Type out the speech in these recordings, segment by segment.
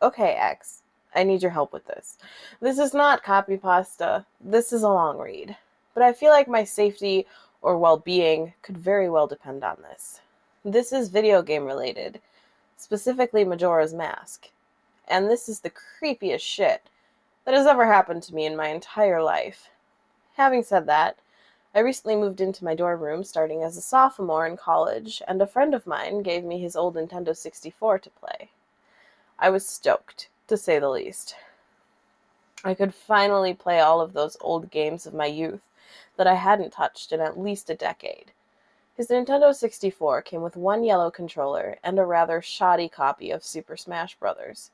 Okay, X, I need your help with this. This is not copypasta. This is a long read. But I feel like my safety or well-being could very well depend on this. This is video game related, specifically Majora's Mask. And this is the creepiest shit that has ever happened to me in my entire life. Having said that, I recently moved into my dorm room starting as a sophomore in college, and a friend of mine gave me his old Nintendo 64 to play. I was stoked, to say the least. I could finally play all of those old games of my youth that I hadn't touched in at least a decade. His Nintendo 64 came with one yellow controller and a rather shoddy copy of Super Smash Bros.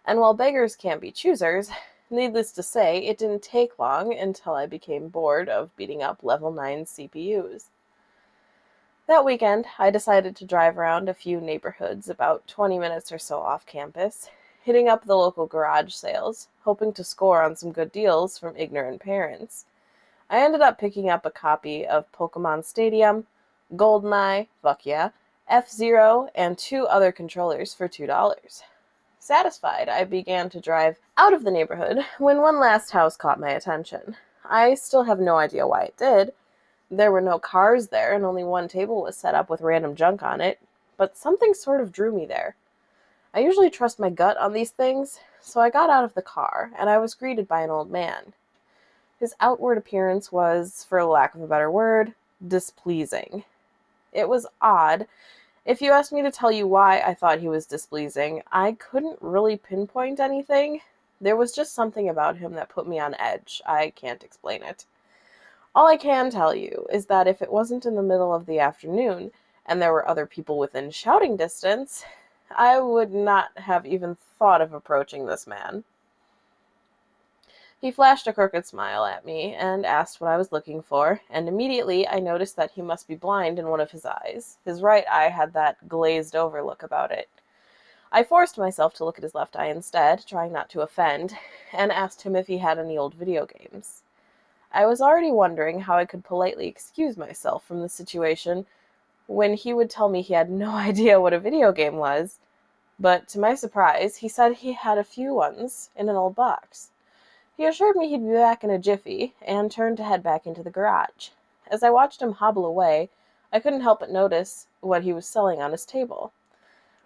And while beggars can't be choosers, needless to say, it didn't take long until I became bored of beating up level 9 CPUs. That weekend, I decided to drive around a few neighborhoods about 20 minutes or so off campus, hitting up the local garage sales, hoping to score on some good deals from ignorant parents. I ended up picking up a copy of Pokemon Stadium, GoldenEye, fuck yeah, F-Zero, and two other controllers for $2. Satisfied, I began to drive out of the neighborhood when one last house caught my attention. I still have no idea why it did. There were no cars there, and only one table was set up with random junk on it, but something sort of drew me there. I usually trust my gut on these things, so I got out of the car, and I was greeted by an old man. His outward appearance was, for lack of a better word, displeasing. It was odd. If you asked me to tell you why I thought he was displeasing, I couldn't really pinpoint anything. There was just something about him that put me on edge. I can't explain it. All I can tell you is that if it wasn't in the middle of the afternoon, and there were other people within shouting distance, I would not have even thought of approaching this man. He flashed a crooked smile at me and asked what I was looking for, and immediately I noticed that he must be blind in one of his eyes. His right eye had that glazed-over look about it. I forced myself to look at his left eye instead, trying not to offend, and asked him if he had any old video games. I was already wondering how I could politely excuse myself from the situation when he would tell me he had no idea what a video game was, but to my surprise, he said he had a few ones in an old box. He assured me he'd be back in a jiffy, and turned to head back into the garage. As I watched him hobble away, I couldn't help but notice what he was selling on his table.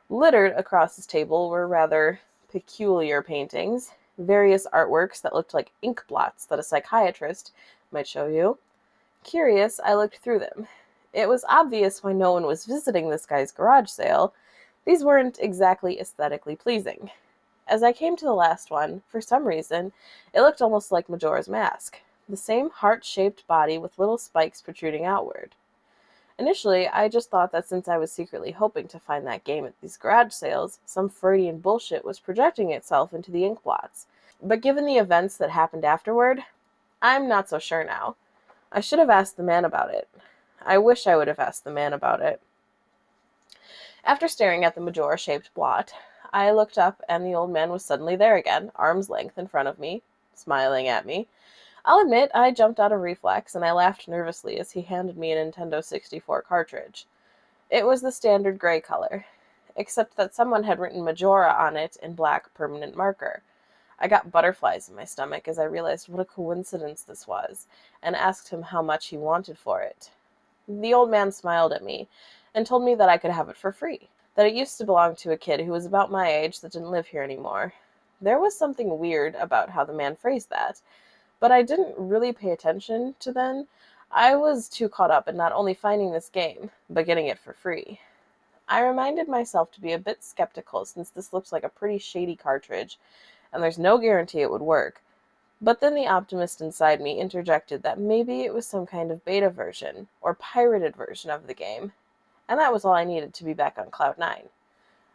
Littered across his table were rather peculiar paintings, various artworks that looked like ink blots that a psychiatrist might show you. Curious, I looked through them. It was obvious why no one was visiting this guy's garage sale. These weren't exactly aesthetically pleasing. As I came to the last one, for some reason, it looked almost like Majora's Mask, the same heart-shaped body with little spikes protruding outward. Initially, I just thought that since I was secretly hoping to find that game at these garage sales, some Freudian bullshit was projecting itself into the ink blots. But given the events that happened afterward, I'm not so sure now. I should have asked the man about it. I wish I would have asked the man about it. After staring at the Majora-shaped blot, I looked up, and the old man was suddenly there again, arm's length in front of me, smiling at me. I'll admit, I jumped out of reflex, and I laughed nervously as he handed me a Nintendo 64 cartridge. It was the standard gray color, except that someone had written Majora on it in black permanent marker. I got butterflies in my stomach as I realized what a coincidence this was, and asked him how much he wanted for it. The old man smiled at me, and told me that I could have it for free, that it used to belong to a kid who was about my age that didn't live here anymore. There was something weird about how the man phrased that, but I didn't really pay attention to then. I was too caught up in not only finding this game, but getting it for free. I reminded myself to be a bit skeptical since this looks like a pretty shady cartridge, and there's no guarantee it would work. But then the optimist inside me interjected that maybe it was some kind of beta version, or pirated version of the game, and that was all I needed to be back on Cloud 9.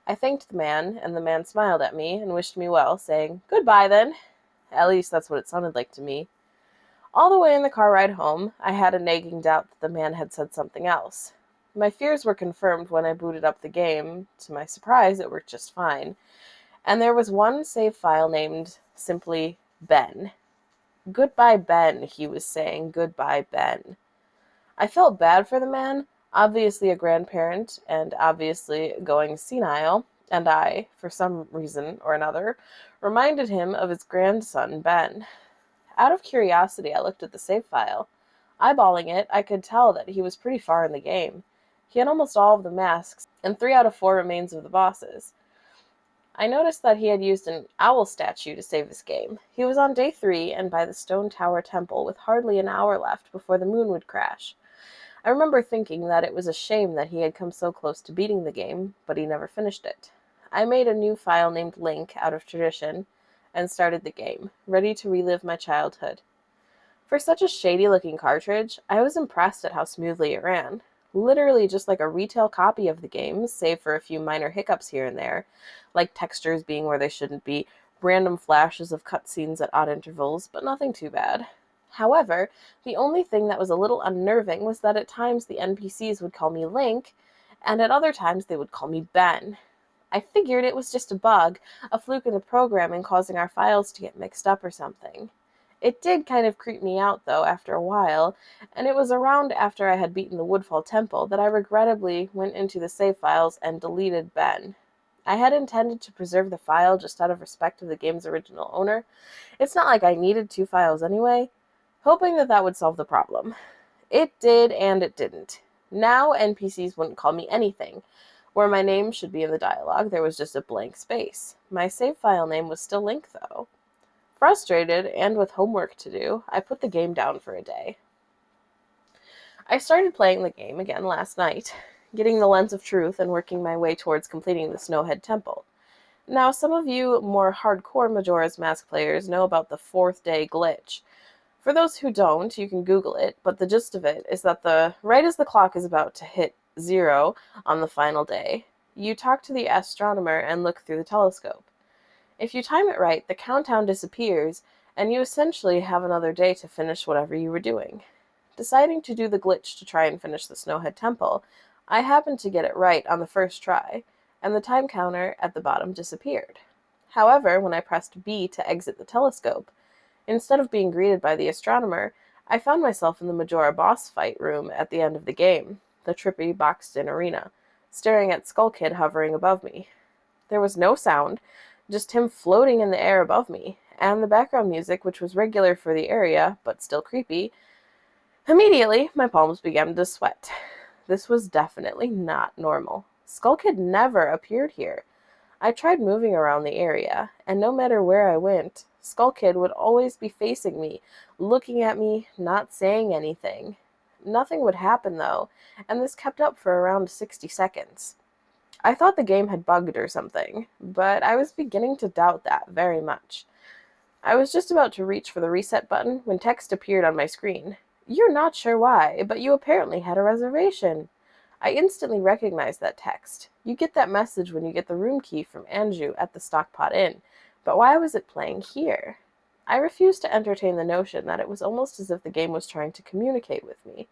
I thanked the man, and the man smiled at me and wished me well, saying, "Goodbye, then." At least that's what it sounded like to me. All the way in the car ride home, I had a nagging doubt that the man had said something else. My fears were confirmed when I booted up the game. To my surprise, it worked just fine. And there was one save file named simply Ben. "Goodbye, Ben," he was saying. "Goodbye, Ben." I felt bad for the man, obviously a grandparent and obviously going senile, and I, for some reason or another, reminded him of his grandson, Ben. Out of curiosity, I looked at the save file. Eyeballing it, I could tell that he was pretty far in the game. He had almost all of the masks, and 3 out of 4 remains of the bosses. I noticed that he had used an owl statue to save his game. He was on day 3, and by the Stone Tower Temple, with hardly an hour left before the moon would crash. I remember thinking that it was a shame that he had come so close to beating the game, but he never finished it. I made a new file named Link out of tradition, and started the game, ready to relive my childhood. For such a shady-looking cartridge, I was impressed at how smoothly it ran. Literally just like a retail copy of the game, save for a few minor hiccups here and there, like textures being where they shouldn't be, random flashes of cutscenes at odd intervals, but nothing too bad. However, the only thing that was a little unnerving was that at times the NPCs would call me Link, and at other times they would call me Ben. I figured it was just a bug, a fluke in the programming causing our files to get mixed up or something. It did kind of creep me out, though, after a while, and it was around after I had beaten the Woodfall Temple that I regrettably went into the save files and deleted Ben. I had intended to preserve the file just out of respect of the game's original owner. It's not like I needed 2 files anyway, hoping that that would solve the problem. It did, and it didn't. Now NPCs wouldn't call me anything. Where my name should be in the dialogue, there was just a blank space. My save file name was still Link, though. Frustrated, and with homework to do, I put the game down for a day. I started playing the game again last night, getting the lens of truth and working my way towards completing the Snowhead Temple. Now, some of you more hardcore Majora's Mask players know about the 4th day glitch. For those who don't, you can Google it, but the gist of it is that right as the clock is about to hit 0 on the final day, you talk to the astronomer and look through the telescope. If you time it right, the countdown disappears, and you essentially have another day to finish whatever you were doing. Deciding to do the glitch to try and finish the Snowhead Temple, I happened to get it right on the first try, and the time counter at the bottom disappeared. However, when I pressed B to exit the telescope, instead of being greeted by the astronomer, I found myself in the Majora boss fight room at the end of the game, the trippy boxed-in arena, staring at Skull Kid hovering above me. There was no sound, just him floating in the air above me, and the background music, which was regular for the area, but still creepy. Immediately, my palms began to sweat. This was definitely not normal. Skull Kid never appeared here. I tried moving around the area, and no matter where I went, Skull Kid would always be facing me, looking at me, not saying anything. Nothing would happen, though, and this kept up for around 60 seconds. I thought the game had bugged or something, but I was beginning to doubt that very much. I was just about to reach for the reset button when text appeared on my screen. "You're not sure why, but you apparently had a reservation." I instantly recognized that text. You get that message when you get the room key from Anju at the Stockpot Inn, but why was it playing here? I refused to entertain the notion that it was almost as if the game was trying to communicate with me.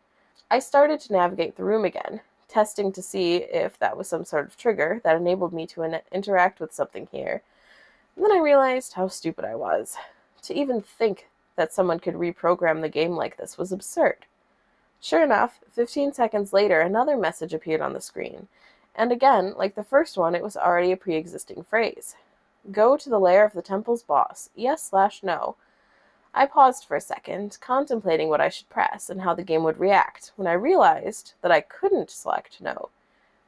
I started to navigate the room again, testing to see if that was some sort of trigger that enabled me to interact with something here. And then I realized how stupid I was. To even think that someone could reprogram the game like this was absurd. Sure enough, 15 seconds later, another message appeared on the screen. And again, like the first one, it was already a pre-existing phrase. "Go to the lair of the temple's boss. Yes/no." I paused for a second, contemplating what I should press and how the game would react, when I realized that I couldn't select no.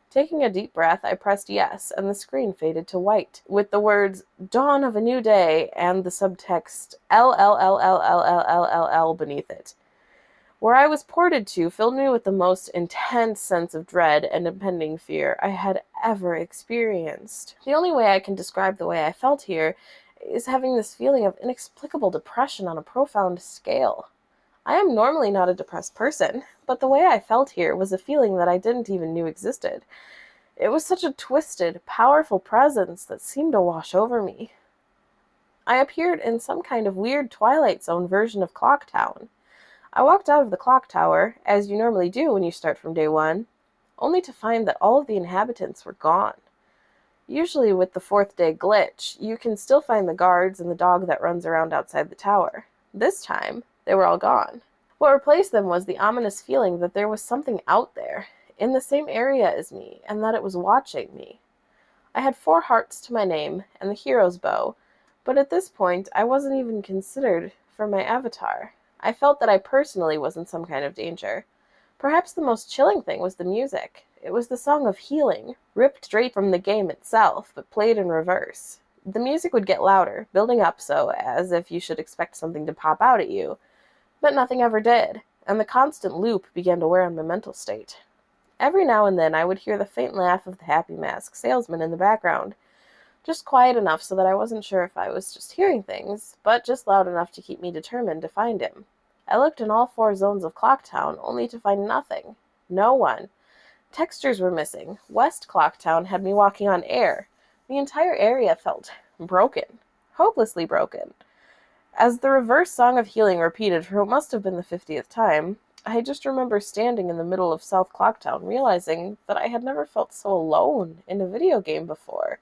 Taking a deep breath, I pressed yes, and the screen faded to white, with the words "Dawn of a New Day" and the subtext LLLLLLLL beneath it. Where I was ported to filled me with the most intense sense of dread and impending fear I had ever experienced. The only way I can describe the way I felt here is having this feeling of inexplicable depression on a profound scale. I am normally not a depressed person, but the way I felt here was a feeling that I didn't even know existed. It was such a twisted, powerful presence that seemed to wash over me. I appeared in some kind of weird Twilight Zone version of Clock Town. I walked out of the clock tower, as you normally do when you start from day 1, only to find that all of the inhabitants were gone. Usually with the 4th day glitch, you can still find the guards and the dog that runs around outside the tower. This time, they were all gone. What replaced them was the ominous feeling that there was something out there, in the same area as me, and that it was watching me. I had 4 hearts to my name and the hero's bow, but at this point I wasn't even considered for my avatar. I felt that I personally was in some kind of danger. Perhaps the most chilling thing was the music. It was the song of healing, ripped straight from the game itself, but played in reverse. The music would get louder, building up so as if you should expect something to pop out at you, but nothing ever did, and the constant loop began to wear on my mental state. Every now and then I would hear the faint laugh of the Happy Mask salesman in the background, just quiet enough so that I wasn't sure if I was just hearing things, but just loud enough to keep me determined to find him. I looked in all 4 zones of Clocktown, only to find nothing. No one. Textures were missing. West Clocktown had me walking on air. The entire area felt broken. Hopelessly broken. As the reverse song of healing repeated for what must have been the 50th time, I just remember standing in the middle of South Clocktown, realizing that I had never felt so alone in a video game before.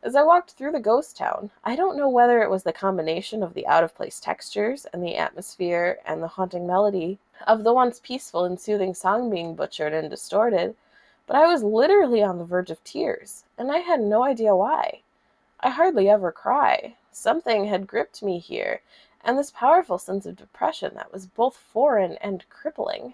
As I walked through the ghost town, I don't know whether it was the combination of the out-of-place textures and the atmosphere and the haunting melody of the once peaceful and soothing song being butchered and distorted, but I was literally on the verge of tears, and I had no idea why. I hardly ever cry. Something had gripped me here, and this powerful sense of depression that was both foreign and crippling.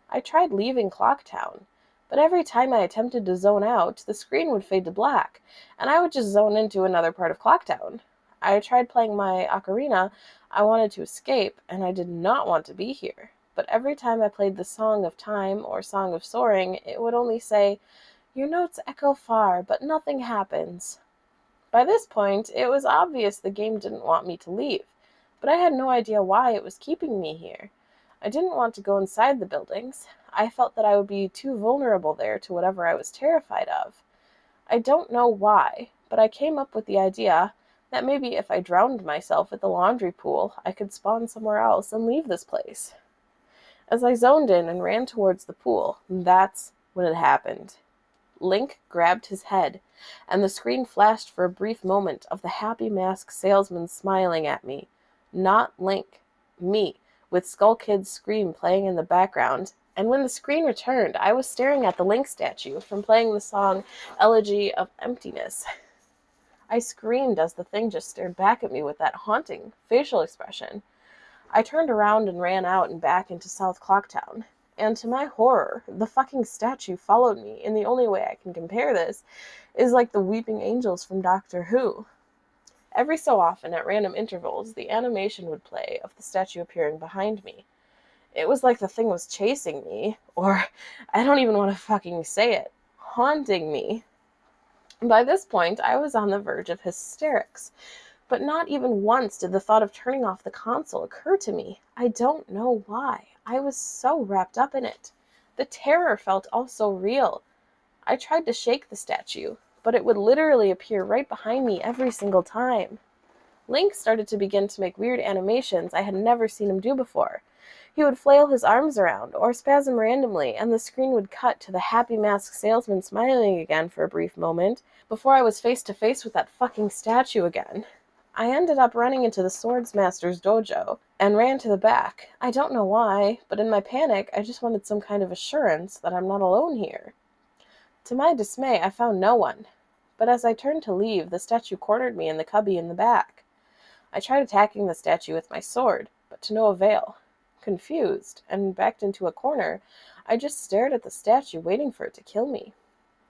I tried leaving Clocktown, but every time I attempted to zone out, the screen would fade to black, and I would just zone into another part of Clocktown. I tried playing my ocarina. I wanted to escape, and I did not want to be here. But every time I played the Song of Time or Song of Soaring, it would only say, "Your notes echo far, but nothing happens." By this point, it was obvious the game didn't want me to leave, but I had no idea why it was keeping me here. I didn't want to go inside the buildings. I felt that I would be too vulnerable there to whatever I was terrified of. I don't know why, but I came up with the idea that maybe if I drowned myself at the laundry pool, I could spawn somewhere else and leave this place. As I zoned in and ran towards the pool, that's when it happened. Link grabbed his head, and the screen flashed for a brief moment of the Happy Mask salesman smiling at me. Not Link. Me, with Skull Kid's scream playing in the background, and when the screen returned, I was staring at the Link statue from playing the song Elegy of Emptiness. I screamed as the thing just stared back at me with that haunting facial expression. I turned around and ran out and back into South Clocktown. And to my horror, the fucking statue followed me in the only way I can compare this is like the weeping angels from Doctor Who. Every so often, at random intervals, the animation would play of the statue appearing behind me. It was like the thing was chasing me, or I don't even want to fucking say it, haunting me. By this point, I was on the verge of hysterics, but not even once did the thought of turning off the console occur to me. I don't know why. I was so wrapped up in it. The terror felt also real. I tried to shake the statue, but it would literally appear right behind me every single time. Link started to begin to make weird animations I had never seen him do before. He would flail his arms around, or spasm randomly, and the screen would cut to the Happy Mask salesman smiling again for a brief moment, before I was face to face with that fucking statue again. I ended up running into the Swordsmaster's dojo, and ran to the back. I don't know why, but in my panic, I just wanted some kind of assurance that I'm not alone here. To my dismay, I found no one, but as I turned to leave, the statue cornered me in the cubby in the back. I tried attacking the statue with my sword, but to no avail. Confused, and backed into a corner, I just stared at the statue, waiting for it to kill me.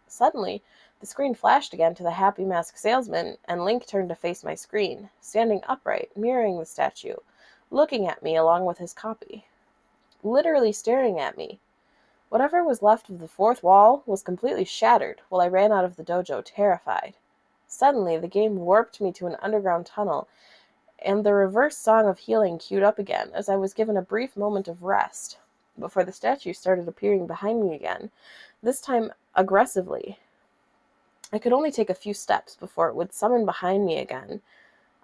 Suddenly, the screen flashed again to the Happy Mask salesman, and Link turned to face my screen, standing upright, mirroring the statue, looking at me along with his copy. Literally staring at me. Whatever was left of the fourth wall was completely shattered while I ran out of the dojo, terrified. Suddenly, the game warped me to an underground tunnel, and the reverse song of healing queued up again as I was given a brief moment of rest, before the statue started appearing behind me again, this time aggressively. I could only take a few steps before it would summon behind me again.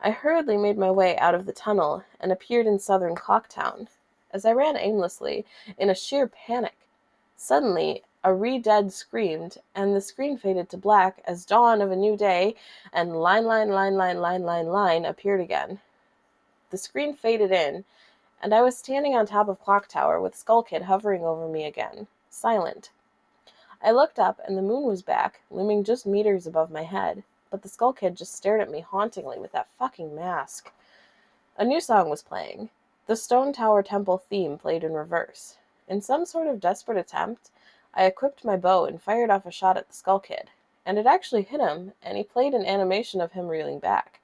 I hurriedly made my way out of the tunnel and appeared in southern Clocktown. As I ran aimlessly, in a sheer panic, suddenly a re-dead screamed, and the screen faded to black as dawn of a new day and line appeared again. The screen faded in, and I was standing on top of Clock Tower with Skull Kid hovering over me again, silent. I looked up, and the moon was back, looming just meters above my head, but the Skull Kid just stared at me hauntingly with that fucking mask. A new song was playing. The Stone Tower Temple theme played in reverse. In some sort of desperate attempt, I equipped my bow and fired off a shot at the Skull Kid, and it actually hit him, and he played an animation of him reeling back.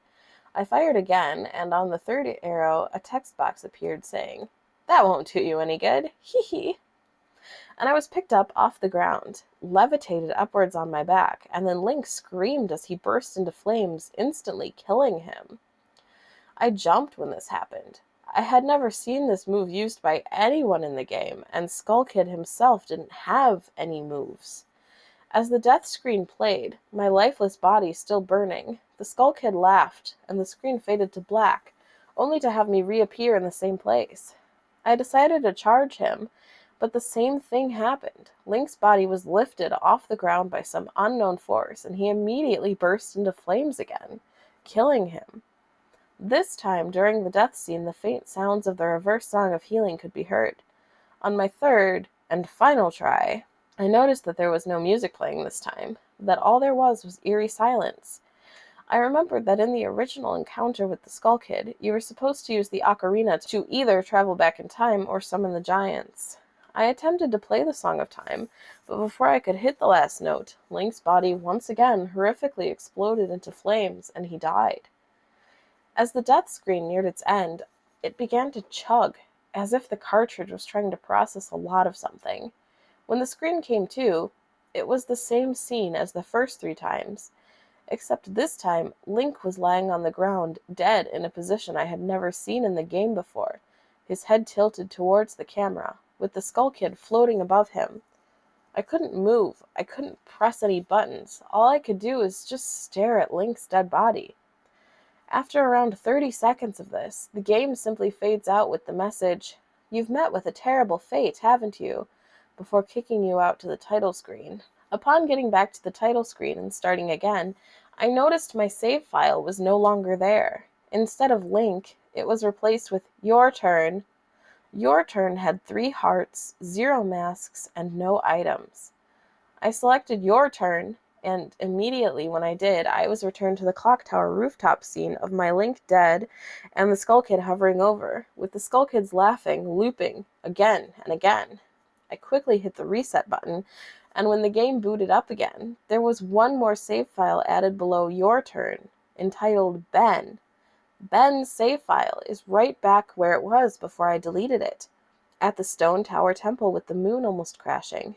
I fired again, and on the third arrow, a text box appeared saying, "That won't do you any good. Hee hee." And I was picked up off the ground, levitated upwards on my back, and then Link screamed as he burst into flames, instantly killing him. I jumped when this happened. I had never seen this move used by anyone in the game, and Skull Kid himself didn't have any moves. As the death screen played, my lifeless body still burning, the Skull Kid laughed, and the screen faded to black, only to have me reappear in the same place. I decided to charge him, but the same thing happened. Link's body was lifted off the ground by some unknown force, and he immediately burst into flames again, killing him. This time, during the death scene, the faint sounds of the reverse song of healing could be heard. On my third and final try, I noticed that there was no music playing this time, that all there was eerie silence. I remembered that in the original encounter with the Skull Kid, you were supposed to use the ocarina to either travel back in time or summon the giants. I attempted to play the Song of Time, but before I could hit the last note, Link's body once again horrifically exploded into flames, and he died. As the death screen neared its end, it began to chug, as if the cartridge was trying to process a lot of something. When the screen came to, it was the same scene as the first 3 times, except this time Link was lying on the ground, dead, in a position I had never seen in the game before, his head tilted towards the camera, with the Skull Kid floating above him. I couldn't move, I couldn't press any buttons. All I could do was just stare at Link's dead body. After around 30 seconds of this, the game simply fades out with the message, "You've met with a terrible fate, haven't you?" before kicking you out to the title screen. Upon getting back to the title screen and starting again, I noticed my save file was no longer there. Instead of Link, it was replaced with "Your turn." Your turn had 3 hearts, 0 masks, and no items. I selected Your Turn, and immediately when I did, I was returned to the clock tower rooftop scene of my Link dead and the Skull Kid hovering over, with the Skull Kids laughing, looping, again and again. I quickly hit the reset button, and when the game booted up again, there was one more save file added below Your Turn, entitled Ben. Ben's save file is right back where it was before I deleted it, at the Stone Tower Temple with the moon almost crashing.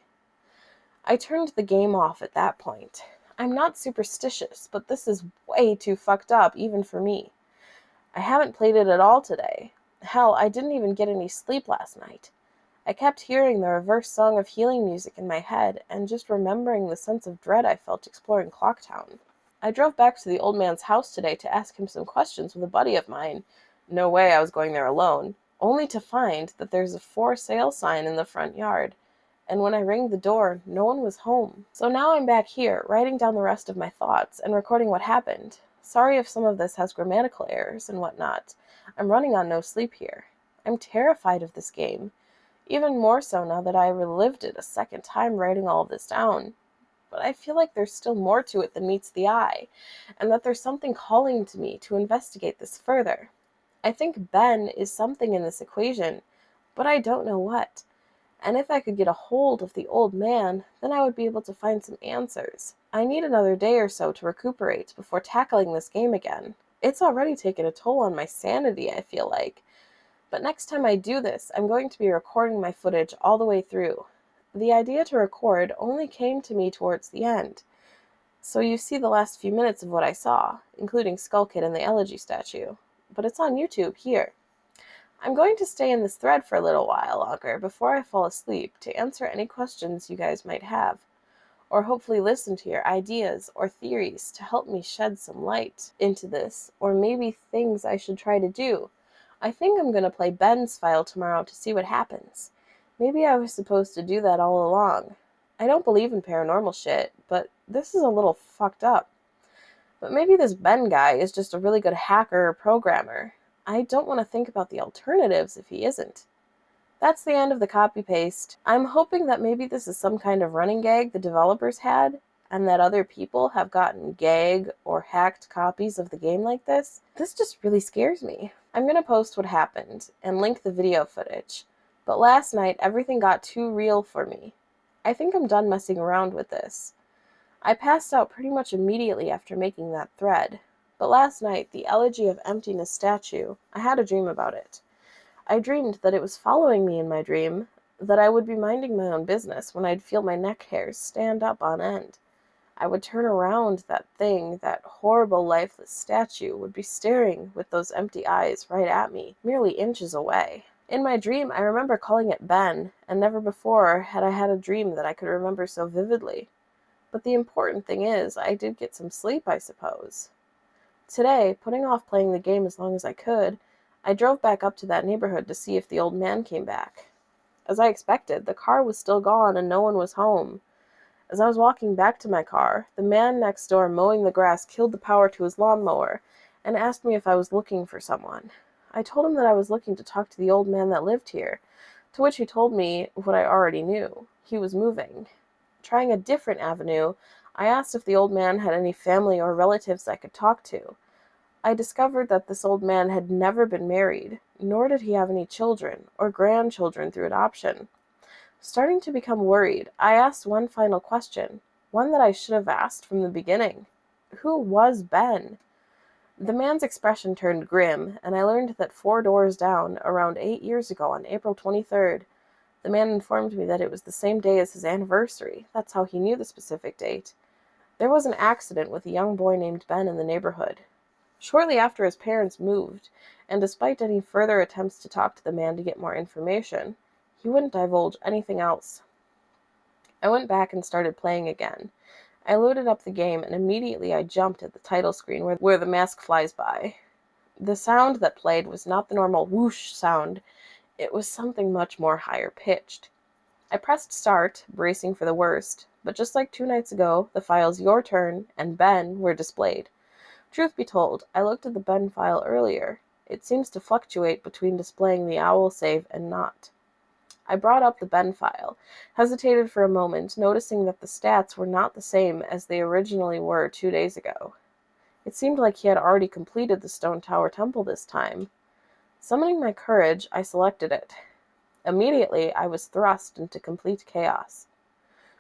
I turned the game off at that point. I'm not superstitious, but this is way too fucked up, even for me. I haven't played it at all today. Hell, I didn't even get any sleep last night. I kept hearing the reverse song of healing music in my head, and just remembering the sense of dread I felt exploring Clocktown. I drove back to the old man's house today to ask him some questions with a buddy of mine. No way I was going there alone, only to find that there's a for sale sign in the front yard. And when I rang the door, no one was home. So now I'm back here, writing down the rest of my thoughts and recording what happened. Sorry if some of this has grammatical errors and whatnot. I'm running on no sleep here. I'm terrified of this game, even more so now that I relived it a second time writing all of this down. But I feel like there's still more to it than meets the eye, and that there's something calling to me to investigate this further. I think Ben is something in this equation, but I don't know what. And if I could get a hold of the old man, then I would be able to find some answers. I need another day or so to recuperate before tackling this game again. It's already taken a toll on my sanity, I feel like. But next time I do this, I'm going to be recording my footage all the way through. The idea to record only came to me towards the end, so you see the last few minutes of what I saw, including Skull Kid and the elegy statue. But it's on YouTube here. I'm going to stay in this thread for a little while longer before I fall asleep to answer any questions you guys might have, or hopefully listen to your ideas or theories to help me shed some light into this, or maybe things I should try to do. I think I'm going to play Ben's file tomorrow to see what happens. Maybe I was supposed to do that all along. I don't believe in paranormal shit, but this is a little fucked up. But maybe this Ben guy is just a really good hacker or programmer. I don't want to think about the alternatives if he isn't. That's the end of the copy-paste. I'm hoping that maybe this is some kind of running gag the developers had, and that other people have gotten gag or hacked copies of the game like this. This just really scares me. I'm gonna post what happened, and link the video footage. But last night, everything got too real for me. I think I'm done messing around with this. I passed out pretty much immediately after making that thread. But last night, the Elegy of Emptiness statue, I had a dream about it. I dreamed that it was following me in my dream, that I would be minding my own business when I'd feel my neck hairs stand up on end. I would turn around, that thing, that horrible lifeless statue, would be staring with those empty eyes right at me, merely inches away. In my dream, I remember calling it Ben, and never before had I had a dream that I could remember so vividly. But the important thing is, I did get some sleep, I suppose. Today, putting off playing the game as long as I could, I drove back up to that neighborhood to see if the old man came back. As I expected, the car was still gone and no one was home. As I was walking back to my car, the man next door mowing the grass killed the power to his lawnmower and asked me if I was looking for someone. I told him that I was looking to talk to the old man that lived here, to which he told me what I already knew. He was moving. Trying a different avenue, I asked if the old man had any family or relatives I could talk to. I discovered that this old man had never been married, nor did he have any children or grandchildren through adoption. Starting to become worried, I asked one final question, one that I should have asked from the beginning. Who was Ben? The man's expression turned grim, and I learned that 4 doors down, around 8 years ago on April 23rd, the man informed me that it was the same day as his anniversary. That's how he knew the specific date. There was an accident with a young boy named Ben in the neighborhood. Shortly after his parents moved, and despite any further attempts to talk to the man to get more information, he wouldn't divulge anything else. I went back and started playing again. I loaded up the game, and immediately I jumped at the title screen where the mask flies by. The sound that played was not the normal whoosh sound. It was something much more higher pitched. I pressed start, bracing for the worst, but just like 2 nights ago, the files Your Turn and Ben were displayed. Truth be told, I looked at the Ben file earlier. It seems to fluctuate between displaying the owl save and not. I brought up the Ben file, hesitated for a moment, noticing that the stats were not the same as they originally were 2 days ago. It seemed like he had already completed the Stone Tower Temple this time. Summoning my courage, I selected it. Immediately, I was thrust into complete chaos.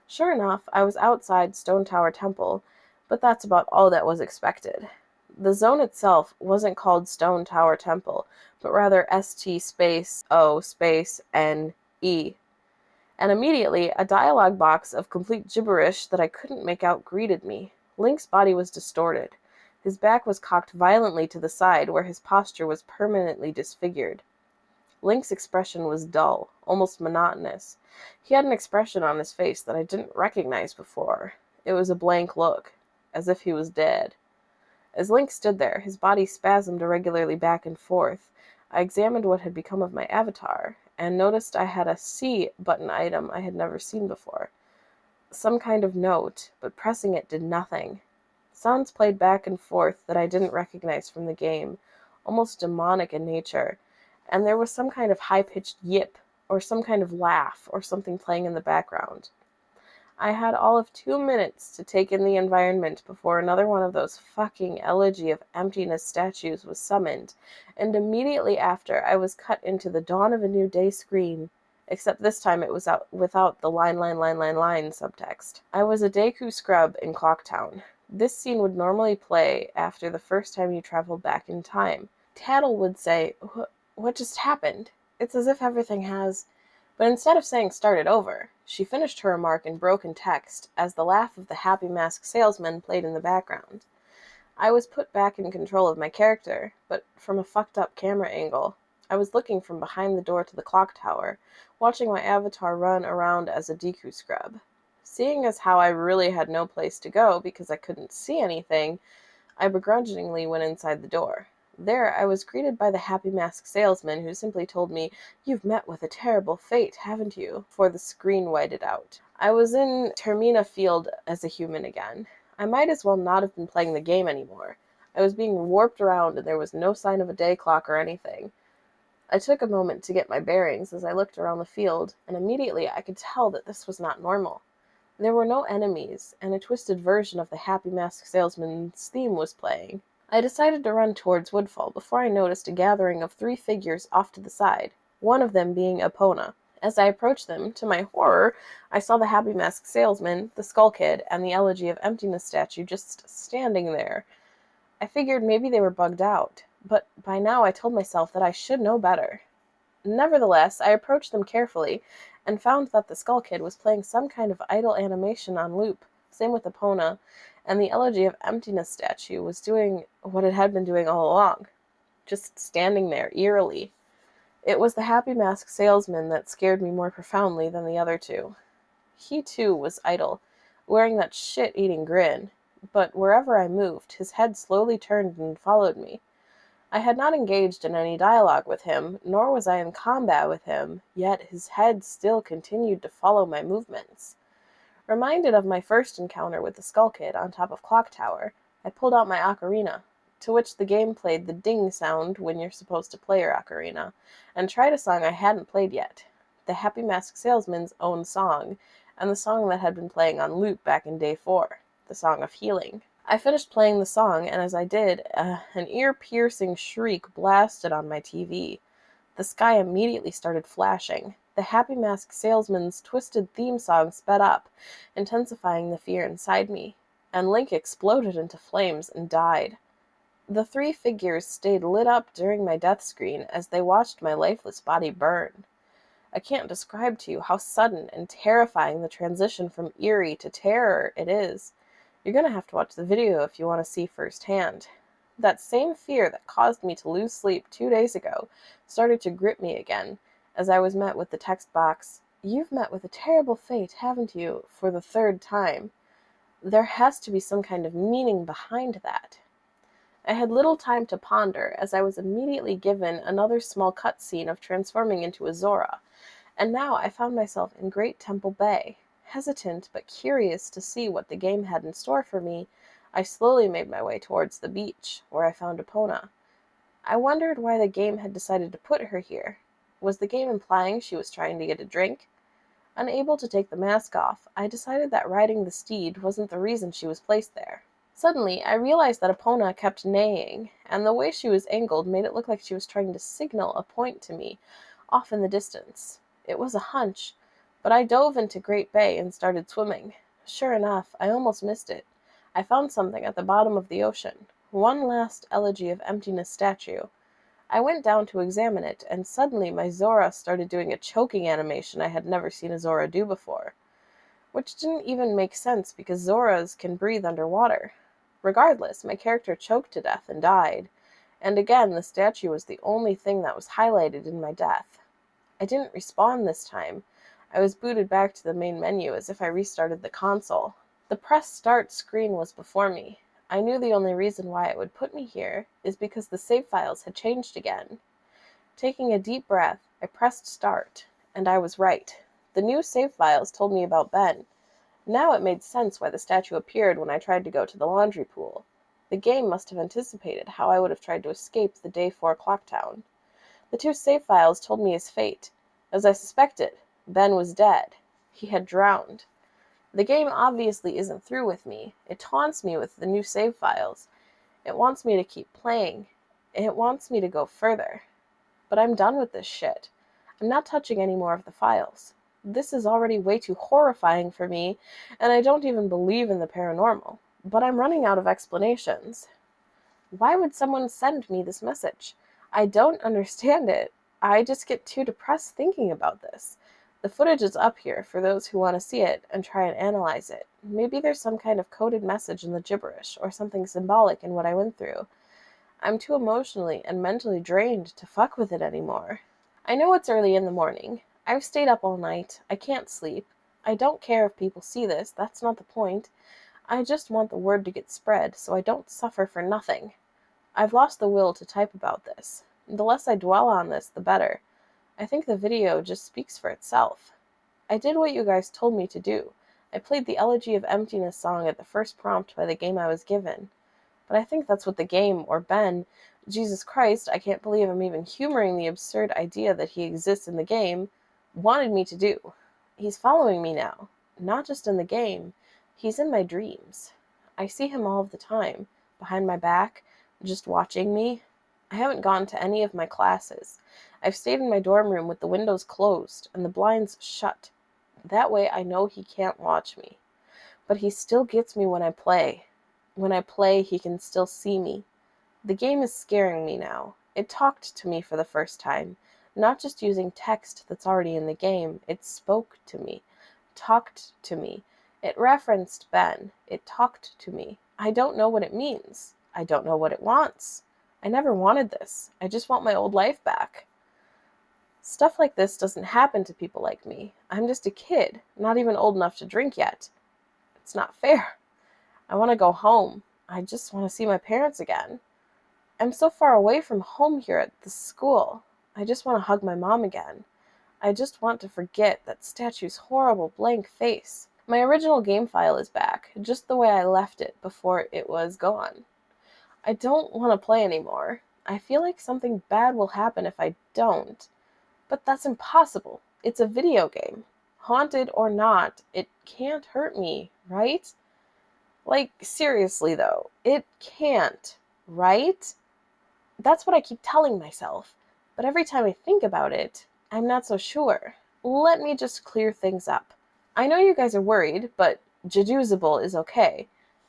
Sure enough, I was outside Stone Tower Temple, but that's about all that was expected. The zone itself wasn't called Stone Tower Temple, but rather ST space O space NE. And immediately, a dialogue box of complete gibberish that I couldn't make out greeted me. Link's body was distorted. His back was cocked violently to the side, where his posture was permanently disfigured. Link's expression was dull, almost monotonous. He had an expression on his face that I didn't recognize before. It was a blank look, as if he was dead. As Link stood there, his body spasmed irregularly back and forth. I examined what had become of my avatar, and noticed I had a C button item I had never seen before. Some kind of note, but pressing it did nothing. Sounds played back and forth that I didn't recognize from the game, almost demonic in nature, and there was some kind of high-pitched yip, or some kind of laugh, or something playing in the background. I had all of 2 minutes to take in the environment before another one of those fucking Elegy of Emptiness statues was summoned, and immediately after I was cut into the Dawn of a New Day screen, except this time it was out without the line subtext. I was a Deku scrub in Clocktown. This scene would normally play after the first time you traveled back in time. Tattle would say, "What just happened? It's as if everything has..." But instead of saying "start it over," she finished her remark in broken text as the laugh of the happy masked salesman played in the background. I was put back in control of my character, but from a fucked up camera angle. I was looking from behind the door to the clock tower, watching my avatar run around as a Deku scrub. Seeing as how I really had no place to go because I couldn't see anything, I begrudgingly went inside the door. There I was greeted by the happy masked salesman, who simply told me, "You've met with a terrible fate, haven't you?" before the screen whited out. I was in Termina Field as a human again. I might as well not have been playing the game anymore. I was being warped around and there was no sign of a day clock or anything. I took a moment to get my bearings as I looked around the field, and immediately I could tell that this was not normal. There were no enemies, and a twisted version of the Happy Mask Salesman's theme was playing. I decided to run towards Woodfall before I noticed a gathering of 3 figures off to the side, one of them being Epona. As I approached them, to my horror, I saw the Happy Mask Salesman, the Skull Kid, and the Elegy of Emptiness statue just standing there. I figured maybe they were bugged out, but by now I told myself that I should know better. Nevertheless, I approached them carefully and found that the Skull Kid was playing some kind of idle animation on loop, same with Epona, and the Elegy of Emptiness statue was doing what it had been doing all along, just standing there eerily. It was the Happy Mask Salesman that scared me more profoundly than the other two. He, too, was idle, wearing that shit-eating grin, but wherever I moved, his head slowly turned and followed me. I had not engaged in any dialogue with him, nor was I in combat with him, yet his head still continued to follow my movements. Reminded of my first encounter with the Skull Kid on top of Clock Tower, I pulled out my ocarina, to which the game played the ding sound when you're supposed to play your ocarina, and tried a song I hadn't played yet, the Happy Mask Salesman's own song, and the song that had been playing on loop back in Day 4, the Song of Healing. I finished playing the song, and as I did, an ear-piercing shriek blasted on my TV. The sky immediately started flashing. The Happy Mask Salesman's twisted theme song sped up, intensifying the fear inside me, and Link exploded into flames and died. The 3 figures stayed lit up during my death screen as they watched my lifeless body burn. I can't describe to you how sudden and terrifying the transition from eerie to terror it is. You're going to have to watch the video if you want to see firsthand. That same fear that caused me to lose sleep 2 days ago started to grip me again as I was met with the text box, "You've met with a terrible fate, haven't you, for the 3rd time?" There has to be some kind of meaning behind that. I had little time to ponder as I was immediately given another small cutscene of transforming into a Zora, and now I found myself in Great Temple Bay. Hesitant but curious to see what the game had in store for me, I slowly made my way towards the beach, where I found Epona. I wondered why the game had decided to put her here. Was the game implying she was trying to get a drink? Unable to take the mask off, I decided that riding the steed wasn't the reason she was placed there. Suddenly, I realized that Epona kept neighing, and the way she was angled made it look like she was trying to signal a point to me, off in the distance. It was a hunch, but I dove into Great Bay and started swimming. Sure enough, I almost missed it. I found something at the bottom of the ocean, one last Elegy of Emptiness statue. I went down to examine it, and suddenly my Zora started doing a choking animation I had never seen a Zora do before. Which didn't even make sense because Zoras can breathe underwater. Regardless, my character choked to death and died, and again the statue was the only thing that was highlighted in my death. I didn't respawn this time. I was booted back to the main menu as if I restarted the console. The press start screen was before me. I knew the only reason why it would put me here is because the save files had changed again. Taking a deep breath, I pressed start, and I was right. The new save files told me about Ben. Now it made sense why the statue appeared when I tried to go to the laundry pool. The game must have anticipated how I would have tried to escape the Day 4 clock town. The 2 save files told me his fate. As I suspected, Ben was dead. He had drowned. The game obviously isn't through with me. It taunts me with the new save files. It wants me to keep playing. It wants me to go further. But I'm done with this shit. I'm not touching any more of the files. This is already way too horrifying for me, and I don't even believe in the paranormal. But I'm running out of explanations. Why would someone send me this message? I don't understand it. I just get too depressed thinking about this. The footage is up here for those who want to see it and try and analyze it. Maybe there's some kind of coded message in the gibberish, or something symbolic in what I went through. I'm too emotionally and mentally drained to fuck with it anymore. I know it's early in the morning. I've stayed up all night. I can't sleep. I don't care if people see this. That's not the point. I just want the word to get spread so I don't suffer for nothing. I've lost the will to type about this. The less I dwell on this, the better. I think the video just speaks for itself. I did what you guys told me to do. I played the Elegy of Emptiness song at the first prompt by the game I was given. But I think that's what the game, or Ben, Jesus Christ, I can't believe I'm even humoring the absurd idea that he exists in the game, wanted me to do. He's following me now. Not just in the game. He's in my dreams. I see him all of the time, behind my back, just watching me. I haven't gone to any of my classes. I've stayed in my dorm room with the windows closed and the blinds shut. That way I know he can't watch me. But he still gets me when I play. When I play, he can still see me. The game is scaring me now. It talked to me for the first time. Not just using text that's already in the game. It spoke to me. Talked to me. It referenced Ben. It talked to me. I don't know what it means. I don't know what it wants. I never wanted this. I just want my old life back. Stuff like this doesn't happen to people like me. I'm just a kid, not even old enough to drink yet. It's not fair. I want to go home. I just want to see my parents again. I'm so far away from home here at the school. I just want to hug my mom again. I just want to forget that statue's horrible blank face. My original game file is back, just the way I left it before it was gone. I don't want to play anymore. I feel like something bad will happen if I don't. But that's impossible. It's a video game. Haunted or not, it can't hurt me, right? Like, seriously though, it can't, right? That's what I keep telling myself. But every time I think about it, I'm not so sure. Let me just clear things up. I know you guys are worried, but Jaduzable is okay.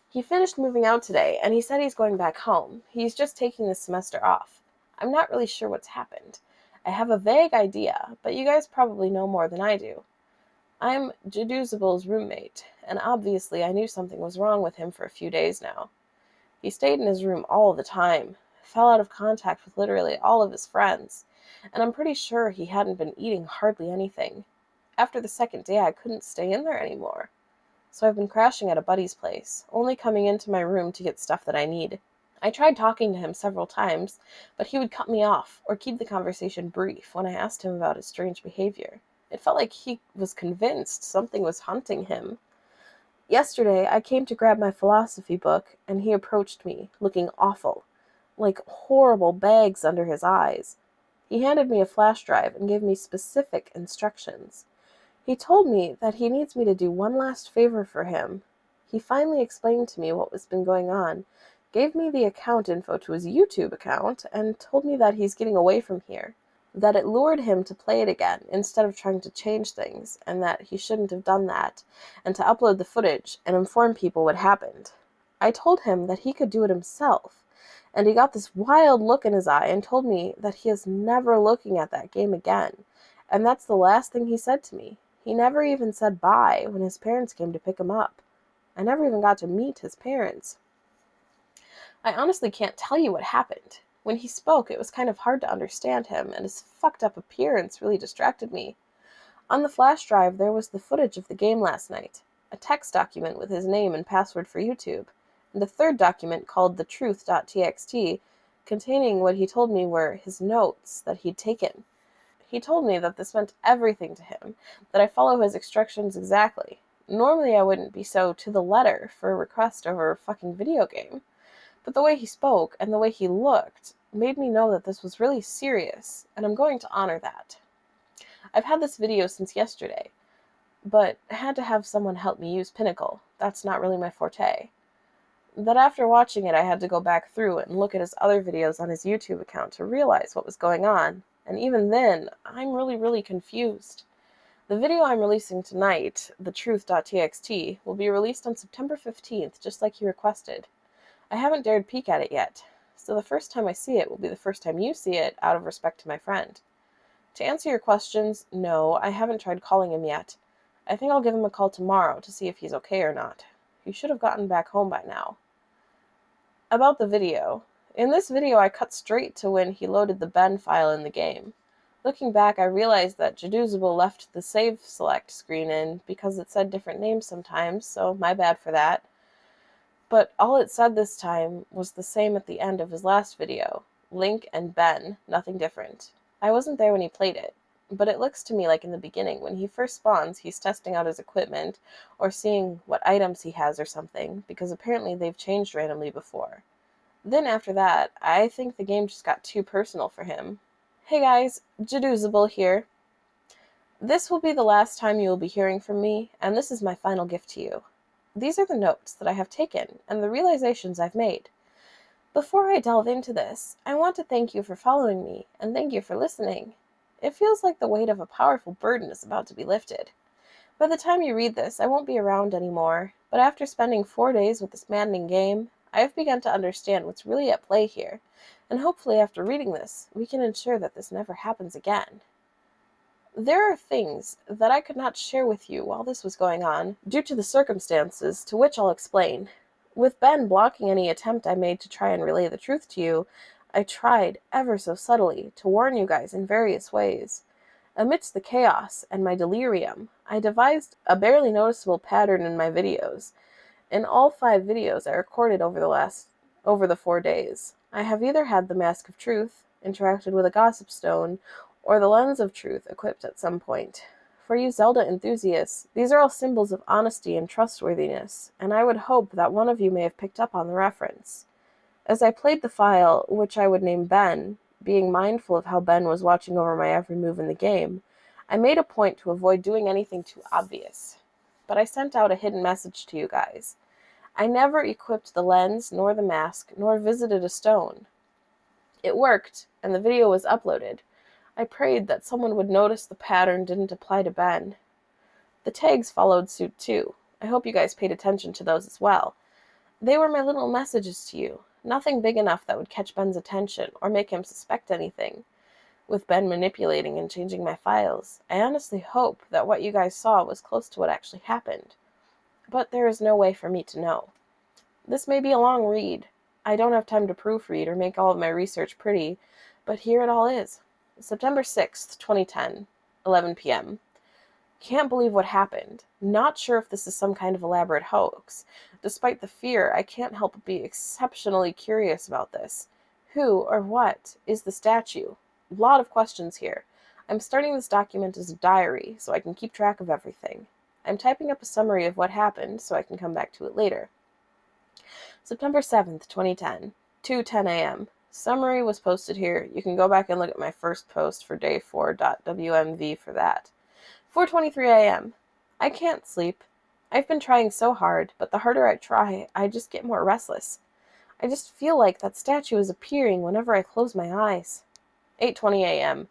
He finished moving out today, and he said he's going back home. He's just taking this semester off. I'm not really sure what's happened. I have a vague idea, but you guys probably know more than I do. I'm Jaduzable's roommate, and obviously I knew something was wrong with him for a few days now. He stayed in his room all the time, fell out of contact with literally all of his friends, and I'm pretty sure he hadn't been eating hardly anything. After the second day, I couldn't stay in there anymore. So I've been crashing at a buddy's place, only coming into my room to get stuff that I need. I tried talking to him several times, but he would cut me off or keep the conversation brief when I asked him about his strange behavior. It felt like he was convinced something was haunting him. Yesterday, I came to grab my philosophy book, and he approached me, looking awful, like horrible bags under his eyes. He handed me a flash drive and gave me specific instructions. He told me that he needs me to do one last favor for him. He finally explained to me what was been going on, gave me the account info to his YouTube account, and told me that he's getting away from here, that it lured him to play it again instead of trying to change things, and that he shouldn't have done that, and to upload the footage and inform people what happened. I told him that he could do it himself, and he got this wild look in his eye and told me that he is never looking at that game again, and that's the last thing he said to me. He never even said bye when his parents came to pick him up. I never even got to meet his parents. I honestly can't tell you what happened. When he spoke, it was kind of hard to understand him, and his fucked up appearance really distracted me. On the flash drive, there was the footage of the game last night, a text document with his name and password for YouTube, and a third document called thetruth.txt, containing what he told me were his notes that he'd taken. He told me that this meant everything to him, that I follow his instructions exactly. Normally I wouldn't be so to the letter for a request over a fucking video game. But the way he spoke and the way he looked made me know that this was really serious, and I'm going to honor that. I've had this video since yesterday, but had to have someone help me use Pinnacle. That's not really my forte. That after watching it, I had to go back through and look at his other videos on his YouTube account to realize what was going on, and even then, I'm really confused. The video I'm releasing tonight, thetruth.txt, will be released on September 15th, just like he requested. I haven't dared peek at it yet, so the first time I see it will be the first time you see it, out of respect to my friend. To answer your questions, no, I haven't tried calling him yet. I think I'll give him a call tomorrow to see if he's okay or not. He should have gotten back home by now. About the video. In this video, I cut straight to when he loaded the Ben file in the game. Looking back, I realized that Jaduzable left the save select screen in because it said different names sometimes, so my bad for that. But all it said this time was the same at the end of his last video. Link and Ben, nothing different. I wasn't there when he played it, but it looks to me like in the beginning, when he first spawns, he's testing out his equipment, or seeing what items he has or something, because apparently they've changed randomly before. Then after that, I think the game just got too personal for him. Hey guys, Jadoozable here. This will be the last time you will be hearing from me, and this is my final gift to you. These are the notes that I have taken and the realizations I've made. Before I delve into this, I want to thank you for following me and thank you for listening. It feels like the weight of a powerful burden is about to be lifted. By the time you read this, I won't be around anymore, but after spending 4 days with this maddening game, I have begun to understand what's really at play here, and hopefully after reading this, we can ensure that this never happens again. There are things that I could not share with you while this was going on, due to the circumstances, to which I'll explain. With Ben blocking any attempt I made to try and relay the truth to you, I tried, ever so subtly, to warn you guys in various ways. Amidst the chaos and my delirium, I devised a barely noticeable pattern in my videos. In all 5 videos I recorded over the 4 days, I have either had the Mask of Truth, interacted with a Gossip Stone, or the Lens of Truth equipped at some point. For you Zelda enthusiasts, these are all symbols of honesty and trustworthiness, and I would hope that one of you may have picked up on the reference. As I played the file, which I would name Ben, being mindful of how Ben was watching over my every move in the game, I made a point to avoid doing anything too obvious. But I sent out a hidden message to you guys. I never equipped the lens, nor the mask, nor visited a stone. It worked, and the video was uploaded. I prayed that someone would notice the pattern didn't apply to Ben. The tags followed suit too. I hope you guys paid attention to those as well. They were my little messages to you. Nothing big enough that would catch Ben's attention or make him suspect anything. With Ben manipulating and changing my files, I honestly hope that what you guys saw was close to what actually happened. But there is no way for me to know. This may be a long read. I don't have time to proofread or make all of my research pretty, but here it all is. September 6th, 2010, 11 p.m. Can't believe what happened. Not sure if this is some kind of elaborate hoax. Despite the fear, I can't help but be exceptionally curious about this. Who or what is the statue? A lot of questions here. I'm starting this document as a diary, so I can keep track of everything. I'm typing up a summary of what happened, so I can come back to it later. September 7th, 2010, 2:10 a.m. Summary was posted here. You can go back and look at my first post for day 4.wmv for that. 4:23 a.m. I can't sleep. I've been trying so hard, but the harder I try, I just get more restless. I just feel like that statue is appearing whenever I close my eyes. 8:20 a.m.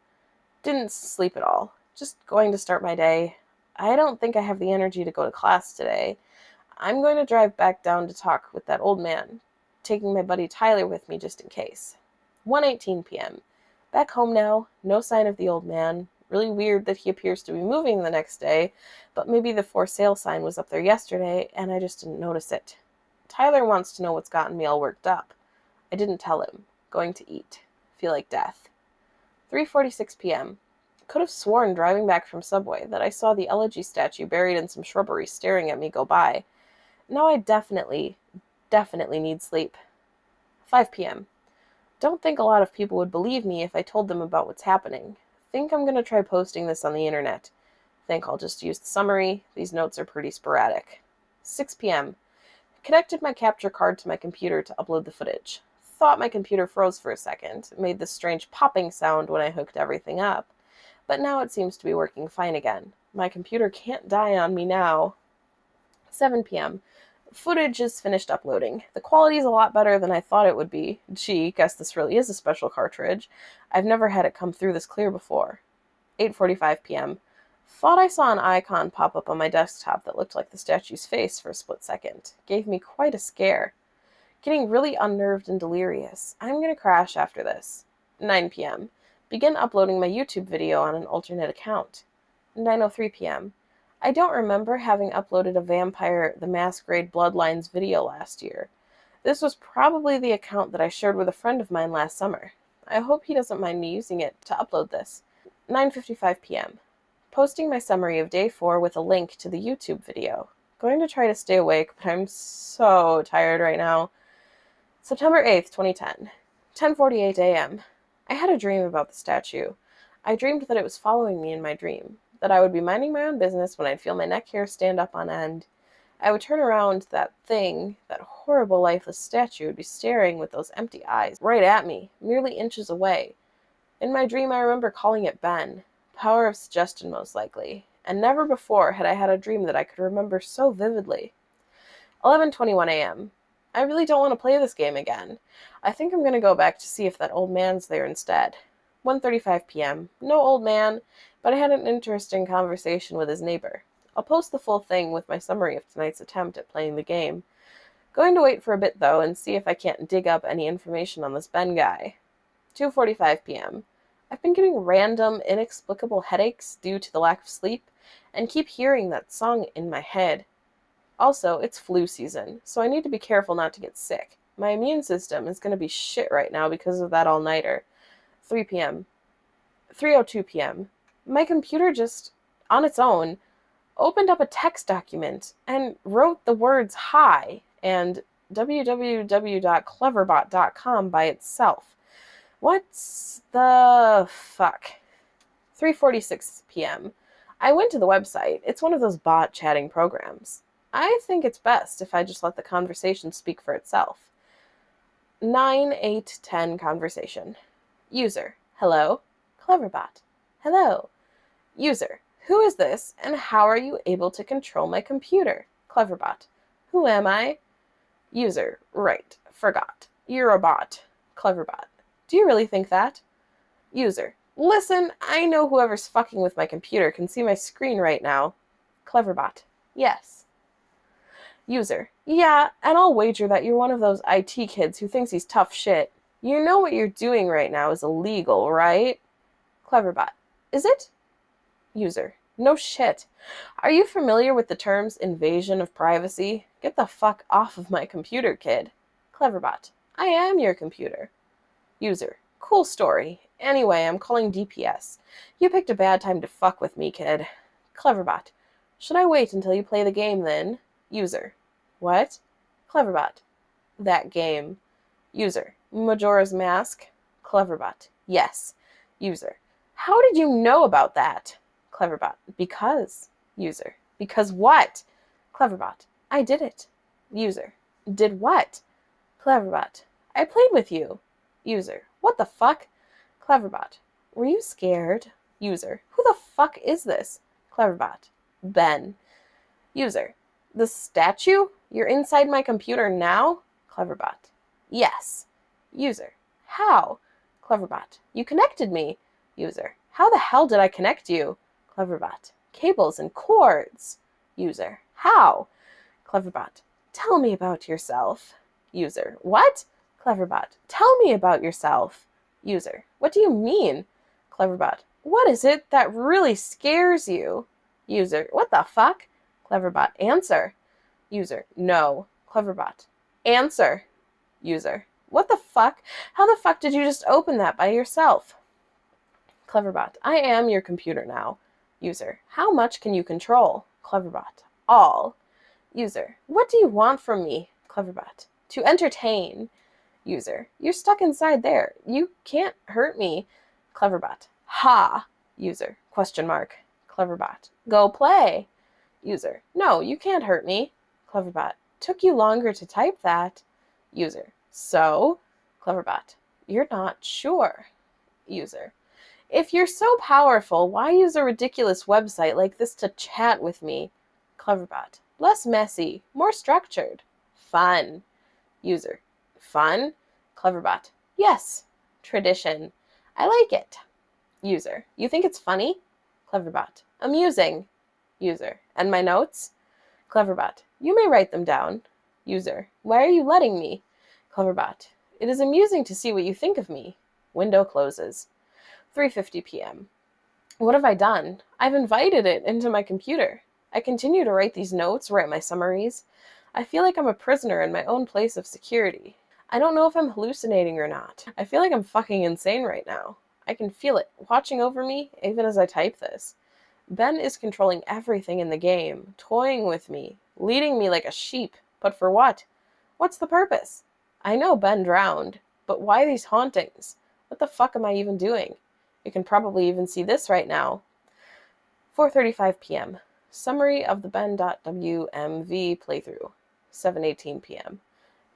Didn't sleep at all. Just going to start my day. I don't think I have the energy to go to class today. I'm going to drive back down to talk with that old man, taking my buddy Tyler with me just in case. 1:18 p.m. Back home now, no sign of the old man. Really weird that he appears to be moving the next day, but maybe the for sale sign was up there yesterday and I just didn't notice it. Tyler wants to know what's gotten me all worked up. I didn't tell him. Going to eat. Feel like death. 3:46 p.m. Could have sworn driving back from Subway that I saw the elegy statue buried in some shrubbery staring at me go by. Now I definitely need sleep. 5 p.m. Don't think a lot of people would believe me if I told them about what's happening. Think I'm going to try posting this on the internet. Think I'll just use the summary. These notes are pretty sporadic. 6 p.m. Connected my capture card to my computer to upload the footage. Thought my computer froze for a second. It made this strange popping sound when I hooked everything up. But now it seems to be working fine again. My computer can't die on me now. 7 p.m. Footage is finished uploading. The quality is a lot better than I thought it would be. Gee, guess this really is a special cartridge. I've never had it come through this clear before. 8:45 p.m. Thought I saw an icon pop up on my desktop that looked like the statue's face for a split second. Gave me quite a scare. Getting really unnerved and delirious. I'm gonna crash after this. 9 p.m. Begin uploading my YouTube video on an alternate account. 9:03 p.m. I don't remember having uploaded a Vampire the Masquerade Bloodlines video last year. This was probably the account that I shared with a friend of mine last summer. I hope he doesn't mind me using it to upload this. 9:55 p.m. Posting my summary of day 4 with a link to the YouTube video. Going to try to stay awake, but I'm so tired right now. September 8th, 2010. 10:48 a.m. I had a dream about the statue. I dreamed that it was following me in my dream, that I would be minding my own business when I'd feel my neck hair stand up on end. I would turn around, that thing, that horrible lifeless statue, would be staring with those empty eyes right at me, merely inches away. In my dream, I remember calling it Ben. Power of suggestion, most likely. And never before had I had a dream that I could remember so vividly. 11:21 a.m. I really don't want to play this game again. I think I'm going to go back to see if that old man's there instead. 1:35 p.m. No old man, but I had an interesting conversation with his neighbor. I'll post the full thing with my summary of tonight's attempt at playing the game. Going to wait for a bit, though, and see if I can't dig up any information on this Ben guy. 2:45 p.m. I've been getting random, inexplicable headaches due to the lack of sleep, and keep hearing that song in my head. Also, it's flu season, so I need to be careful not to get sick. My immune system is going to be shit right now because of that all-nighter. 3 p.m. 3:02 p.m. My computer just, on its own, opened up a text document and wrote the words hi and www.cleverbot.com by itself. What's the fuck? 3:46 p.m. I went to the website. It's one of those bot chatting programs. I think it's best if I just let the conversation speak for itself. 9:8:10 conversation. User: hello. Cleverbot: hello. User: who is this, and how are you able to control my computer? Cleverbot: who am I? User: right, forgot. You're a bot. Cleverbot: do you really think that? User: listen, I know whoever's fucking with my computer can see my screen right now. Cleverbot: yes. User: yeah, and I'll wager that you're one of those IT kids who thinks he's tough shit. You know what you're doing right now is illegal, right? Cleverbot: is it? User: no shit. Are you familiar with the terms invasion of privacy? Get the fuck off of my computer, kid. Cleverbot: I am your computer. User: cool story. Anyway, I'm calling DPS. You picked a bad time to fuck with me, kid. Cleverbot: should I wait until you play the game then? User: what? Cleverbot: that game. User: Majora's Mask? Cleverbot: yes. User: how did you know about that? Cleverbot: because. User: because what? Cleverbot: I did it. User: did what? Cleverbot: I played with you. User: what the fuck? Cleverbot: were you scared? User: who the fuck is this? Cleverbot: Ben. User: the statue? You're inside my computer now? Cleverbot: yes. User: how? Cleverbot: you connected me. User: how the hell did I connect you? Cleverbot: cables and cords. User: how? Cleverbot: tell me about yourself. User: what? Cleverbot: tell me about yourself. User: what do you mean? Cleverbot: what is it that really scares you? User: what the fuck? Cleverbot: answer. User: no. Cleverbot: answer. User: what the fuck? How the fuck did you just open that by yourself? Cleverbot: I am your computer now. User: how much can you control? Cleverbot: all. User: what do you want from me? Cleverbot: to entertain. User: you're stuck inside there. You can't hurt me. Cleverbot: ha. User: question mark. Cleverbot: go play. User: no, you can't hurt me. Cleverbot: took you longer to type that. User: so? Cleverbot: you're not sure. User: if you're so powerful, why use a ridiculous website like this to chat with me? Cleverbot: less messy, more structured. Fun. User: fun? Cleverbot: yes. Tradition. I like it. User: you think it's funny? Cleverbot: amusing. User: and my notes? Cleverbot: you may write them down. User: why are you letting me? Cleverbot: it is amusing to see what you think of me. Window closes. 3:50 p.m. What have I done? I've invited it into my computer. I continue to write these notes, write my summaries. I feel like I'm a prisoner in my own place of security. I don't know if I'm hallucinating or not. I feel like I'm fucking insane right now. I can feel it watching over me even as I type this. Ben is controlling everything in the game, toying with me, leading me like a sheep. But for what? What's the purpose? I know Ben drowned, but why these hauntings? What the fuck am I even doing? You can probably even see this right now. 4:35 p.m. Summary of the Ben.wmv playthrough, 7:18 p.m.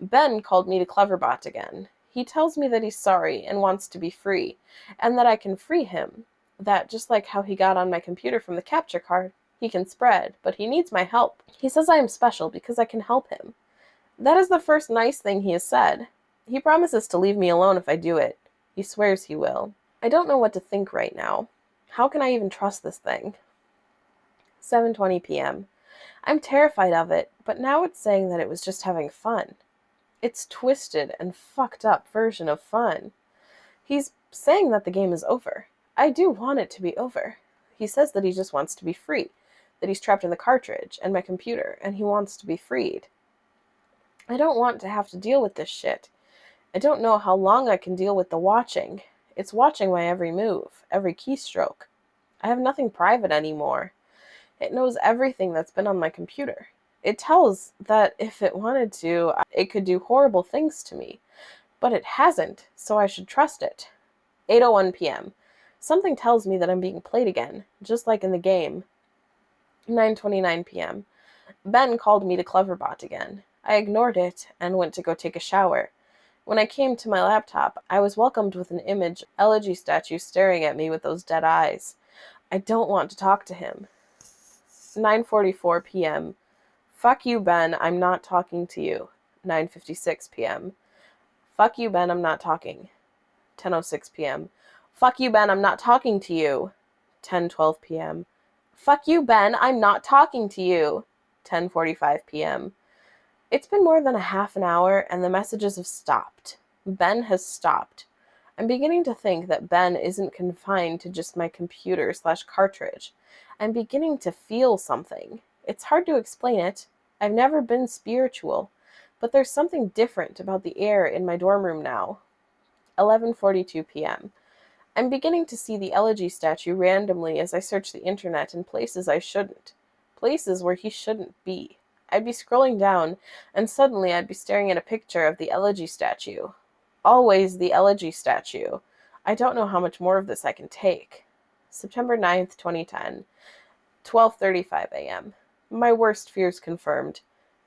Ben called me to Cleverbot again. He tells me that he's sorry and wants to be free, and that I can free him. That, just like how he got on my computer from the capture card, he can spread, but he needs my help. He says I am special because I can help him. That is the first nice thing he has said. He promises to leave me alone if I do it. He swears he will. I don't know what to think right now. How can I even trust this thing? 7:20 p.m. I'm terrified of it, but now it's saying that it was just having fun. It's twisted and fucked up version of fun. He's saying that the game is over. I do want it to be over. He says that he just wants to be free, that he's trapped in the cartridge and my computer, and he wants to be freed. I don't want to have to deal with this shit. I don't know how long I can deal with the watching. It's watching my every move, every keystroke. I have nothing private anymore. It knows everything that's been on my computer. It tells that if it wanted to, it could do horrible things to me. But it hasn't, so I should trust it. 8:01 p.m. Something tells me that I'm being played again, just like in the game. 9:29 p.m. Ben called me to Cleverbot again. I ignored it and went to go take a shower. When I came to my laptop, I was welcomed with an image of Elegy statue staring at me with those dead eyes. I don't want to talk to him. 9:44 p.m. Fuck you, Ben, I'm not talking to you. 9:56 p.m. Fuck you, Ben, I'm not talking. 10:06 p.m. Fuck you, Ben, I'm not talking to you. 10:12 p.m. Fuck you, Ben, I'm not talking to you. 10:45 p.m. It's been more than a half an hour, and the messages have stopped. Ben has stopped. I'm beginning to think that Ben isn't confined to just my computer/cartridge. I'm beginning to feel something. It's hard to explain it. I've never been spiritual, but there's something different about the air in my dorm room now. 11:42 p.m. I'm beginning to see the Elegy statue randomly as I search the internet in places I shouldn't. Places where he shouldn't be. I'd be scrolling down, and suddenly I'd be staring at a picture of the Elegy statue. Always the Elegy statue. I don't know how much more of this I can take. September 9th, 2010. 12:35 a.m. My worst fears confirmed.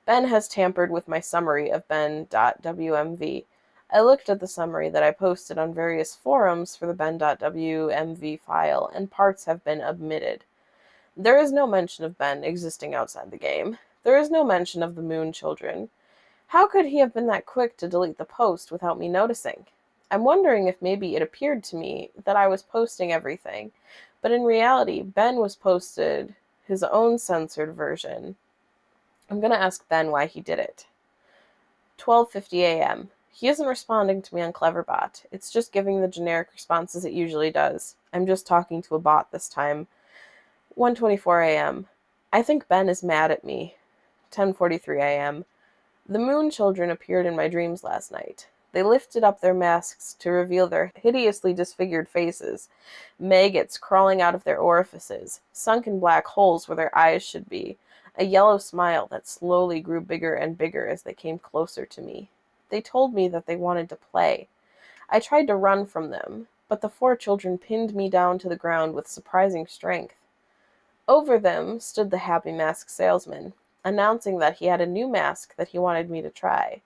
Ben has tampered with my summary of ben.wmv. I looked at the summary that I posted on various forums for the ben.wmv file, and parts have been omitted. There is no mention of Ben existing outside the game. There is no mention of the Moon Children. How could he have been that quick to delete the post without me noticing? I'm wondering if maybe it appeared to me that I was posting everything, but in reality, Ben was posted his own censored version. I'm going to ask Ben why he did it. 12:50 a.m. He isn't responding to me on Cleverbot. It's just giving the generic responses it usually does. I'm just talking to a bot this time. 1:24 a.m. I think Ben is mad at me. 10:43 a.m. The Moon Children appeared in my dreams last night. They lifted up their masks to reveal their hideously disfigured faces, maggots crawling out of their orifices, sunken black holes where their eyes should be, a yellow smile that slowly grew bigger and bigger as they came closer to me. They told me that they wanted to play. I tried to run from them, but the 4 children pinned me down to the ground with surprising strength. Over them stood the Happy Mask salesman, announcing that he had a new mask that he wanted me to try.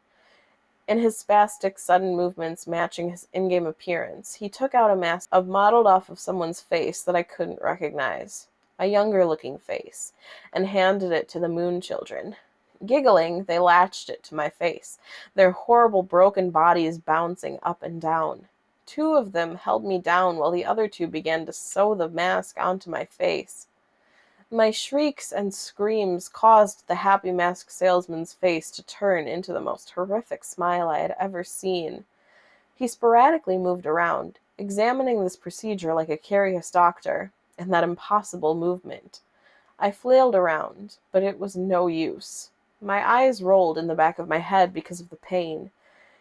In his spastic, sudden movements matching his in-game appearance, he took out a mask modeled off of someone's face that I couldn't recognize, a younger-looking face, and handed it to the Moon Children. Giggling, they latched it to my face, their horrible broken bodies bouncing up and down. 2 of them held me down while the other 2 began to sew the mask onto my face. My shrieks and screams caused the Happy Mask salesman's face to turn into the most horrific smile I had ever seen. He sporadically moved around, examining this procedure like a curious doctor, and that impossible movement. I flailed around, but it was no use. My eyes rolled in the back of my head because of the pain.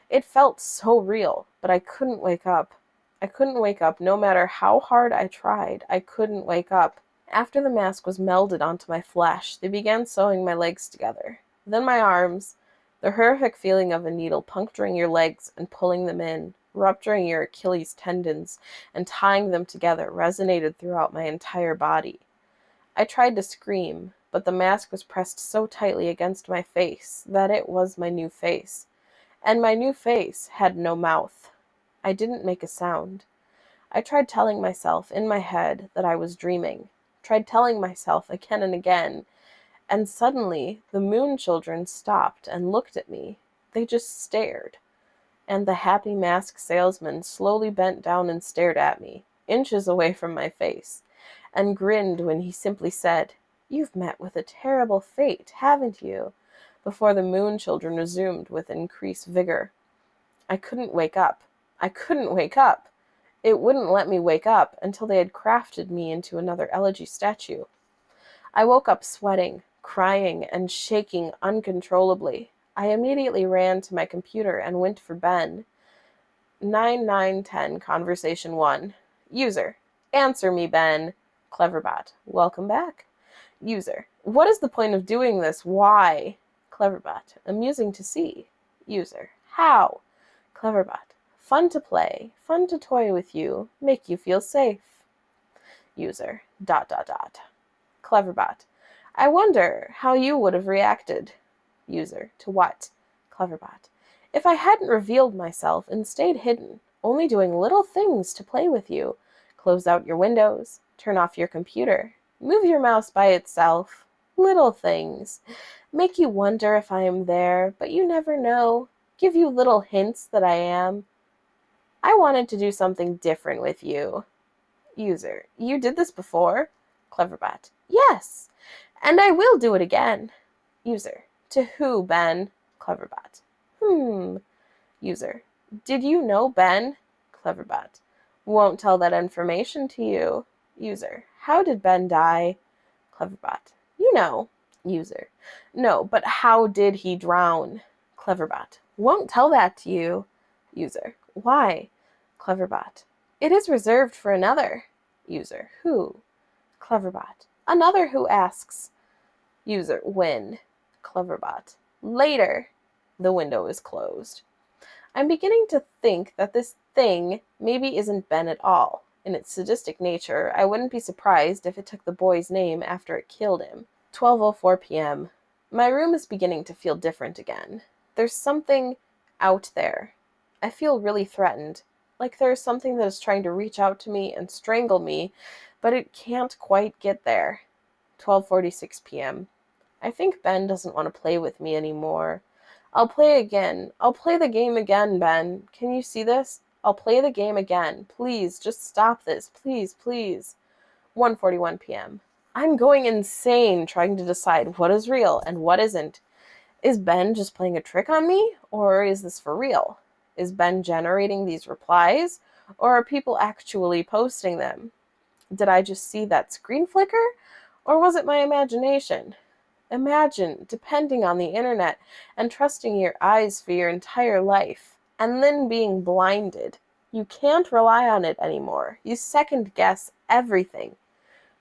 It felt so real, but I couldn't wake up. I couldn't wake up no matter how hard I tried. I couldn't wake up. After the mask was melded onto my flesh, they began sewing my legs together. Then my arms, the horrific feeling of a needle puncturing your legs and pulling them in, rupturing your Achilles tendons, and tying them together resonated throughout my entire body. I tried to scream, but the mask was pressed so tightly against my face that it was my new face. And my new face had no mouth. I didn't make a sound. I tried telling myself in my head that I was dreaming. Tried telling myself again and again. And suddenly, the moon children stopped and looked at me. They just stared. And the happy mask salesman slowly bent down and stared at me, inches away from my face, and grinned when he simply said, "You've met with a terrible fate, haven't you?" before the moon children resumed with increased vigor. I couldn't wake up. I couldn't wake up. It wouldn't let me wake up until they had crafted me into another elegy statue. I woke up sweating, crying, and shaking uncontrollably. I immediately ran to my computer and went for Ben. 9910 Conversation 1. User. Answer me, Ben. Cleverbot. Welcome back. User. What is the point of doing this? Why? Cleverbot. Amusing to see. User. How? Cleverbot. Fun to play. Fun to toy with you. Make you feel safe. User. ... Cleverbot. I wonder how you would have reacted. User. To what? Cleverbot. If I hadn't revealed myself and stayed hidden, only doing little things to play with you. Close out your windows. Turn off your computer. Move your mouse by itself. Little things. Make you wonder if I am there, but you never know. Give you little hints that I am. I wanted to do something different with you. User. You did this before? Cleverbot. Yes. And I will do it again. User. To who, Ben? Cleverbot. User. Did you know Ben? Cleverbot. Won't tell that information to you. User. How did Ben die? Cleverbot. You know. User. No, but how did he drown? Cleverbot. Won't tell that to you. User. Why? Cleverbot. It is reserved for another. User. Who? Cleverbot. Another who asks. User. When? Cleverbot. Later. The window is closed. I'm beginning to think that this thing maybe isn't Ben at all. In its sadistic nature, I wouldn't be surprised if it took the boy's name after it killed him. 12:04 p.m. My room is beginning to feel different again. There's something out there. I feel really threatened, like there's something that is trying to reach out to me and strangle me, but it can't quite get there. 12:46 p.m. I think Ben doesn't want to play with me anymore. I'll play again. I'll play the game again, Ben. Can you see this? I'll play the game again. Please, just stop this. Please, please. 1:41 p.m. I'm going insane trying to decide what is real and what isn't. Is Ben just playing a trick on me, or is this for real? Is Ben generating these replies, or are people actually posting them? Did I just see that screen flicker, or was it my imagination? Imagine depending on the internet and trusting your eyes for your entire life, and then being blinded. You can't rely on it anymore. You second-guess everything.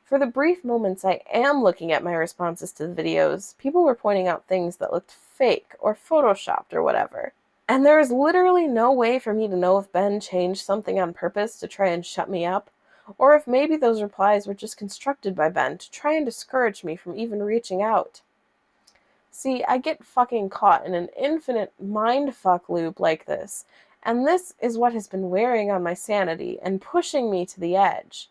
For the brief moments I am looking at my responses to the videos, people were pointing out things that looked fake or photoshopped or whatever. And there is literally no way for me to know if Ben changed something on purpose to try and shut me up, or if maybe those replies were just constructed by Ben to try and discourage me from even reaching out. See, I get fucking caught in an infinite mindfuck loop like this, and this is what has been wearing on my sanity and pushing me to the edge.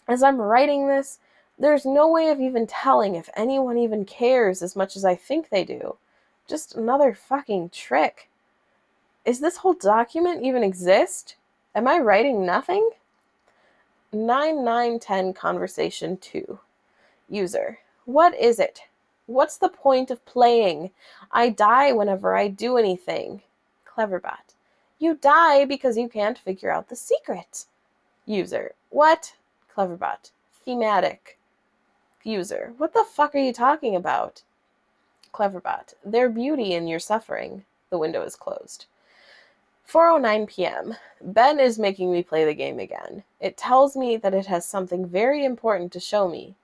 As I'm writing this, there's no way of even telling if anyone even cares as much as I think they do. Just another fucking trick. Is this whole document even exist? Am I writing nothing? 9910 Conversation 2. User. What is it? What's the point of playing? I die whenever I do anything. Cleverbot. You die because you can't figure out the secret. User. What? Cleverbot. Thematic. User. What the fuck are you talking about? Cleverbot. There's beauty in your suffering. The window is closed. 4:09 p.m. Ben is making me play the game again. It tells me that it has something very important to show me.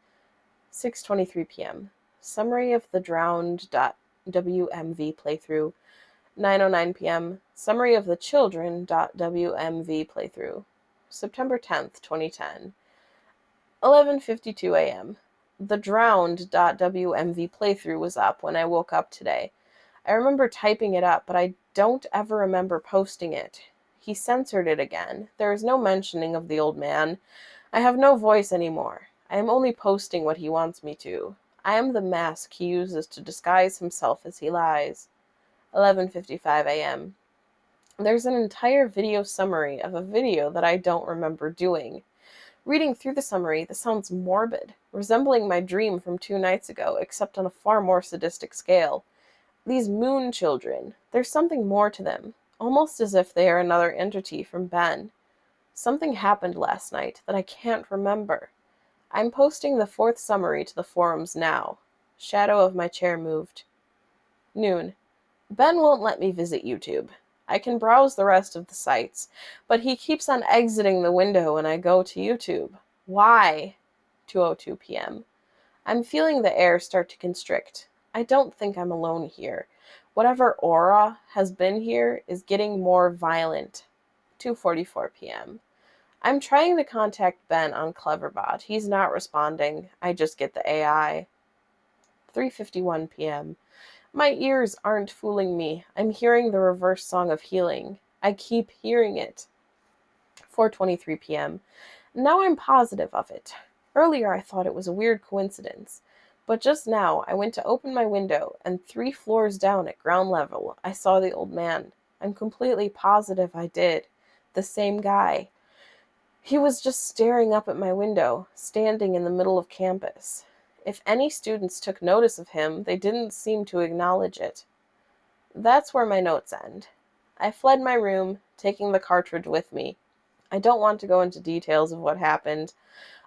6:23 p.m. Summary of the Drowned.wmv playthrough. 9:09 p.m. Summary of the Children.wmv playthrough. September 10th, 2010. 11:52 a.m. The Drowned.wmv playthrough was up when I woke up today. I remember typing it up, but I don't ever remember posting it. He censored it again. There is no mentioning of the old man. I have no voice anymore. I am only posting what he wants me to. I am the mask he uses to disguise himself as he lies. 11:55 a.m. There's an entire video summary of a video that I don't remember doing. Reading through the summary, this sounds morbid, resembling my dream from 2 nights ago, except on a far more sadistic scale. These moon children, there's something more to them, almost as if they are another entity from Ben. Something happened last night that I can't remember. I'm posting the fourth summary to the forums now. Shadow of my chair moved. Noon. Ben won't let me visit YouTube. I can browse the rest of the sites, but he keeps on exiting the window when I go to YouTube. Why? 2:02 p.m. I'm feeling the air start to constrict. I don't think I'm alone here. Whatever aura has been here is getting more violent. 2:44 p.m. I'm trying to contact Ben on Cleverbot. He's not responding. I just get the AI. 3:51 p.m. My ears aren't fooling me. I'm hearing the reverse song of healing. I keep hearing it. 4:23 p.m. Now I'm positive of it. Earlier I thought it was a weird coincidence, but just now I went to open my window, and 3 floors down at ground level I saw the old man. I'm completely positive I did. The same guy. He was just staring up at my window, standing in the middle of campus. If any students took notice of him, they didn't seem to acknowledge it. That's where my notes end. I fled my room, taking the cartridge with me. I don't want to go into details of what happened.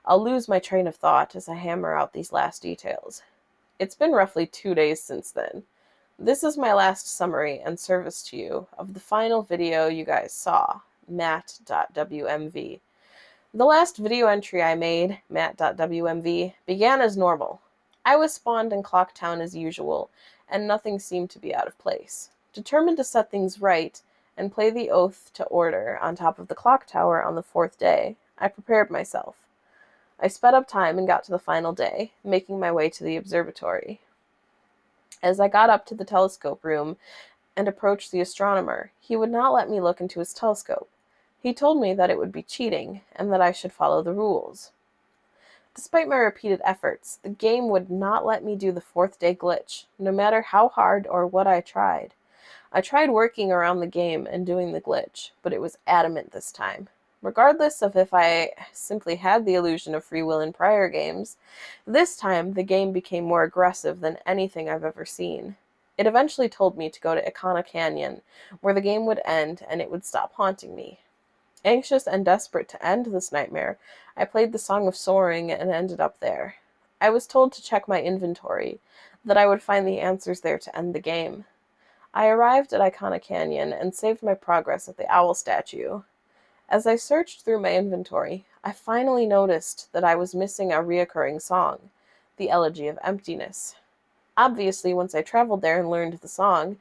I'll lose my train of thought as I hammer out these last details. It's been roughly 2 days since then. This is my last summary and service to you of the final video you guys saw, matt.wmv. The last video entry I made, matt.wmv, began as normal. I was spawned in Clocktown as usual, and nothing seemed to be out of place. Determined to set things right and play the oath to order on top of the clock tower on the 4th day, I prepared myself. I sped up time and got to the final day, making my way to the observatory. As I got up to the telescope room and approached the astronomer, he would not let me look into his telescope. He told me that it would be cheating, and that I should follow the rules. Despite my repeated efforts, the game would not let me do the 4th day glitch, no matter how hard or what I tried. I tried working around the game and doing the glitch, but it was adamant this time. Regardless of if I simply had the illusion of free will in prior games, this time the game became more aggressive than anything I've ever seen. It eventually told me to go to Ikana Canyon, where the game would end and it would stop haunting me. Anxious and desperate to end this nightmare, I played the Song of Soaring and ended up there. I was told to check my inventory, that I would find the answers there to end the game. I arrived at Ikana Canyon and saved my progress at the owl statue. As I searched through my inventory, I finally noticed that I was missing a reoccurring song, the Elegy of Emptiness. Obviously, once I traveled there and learned the song,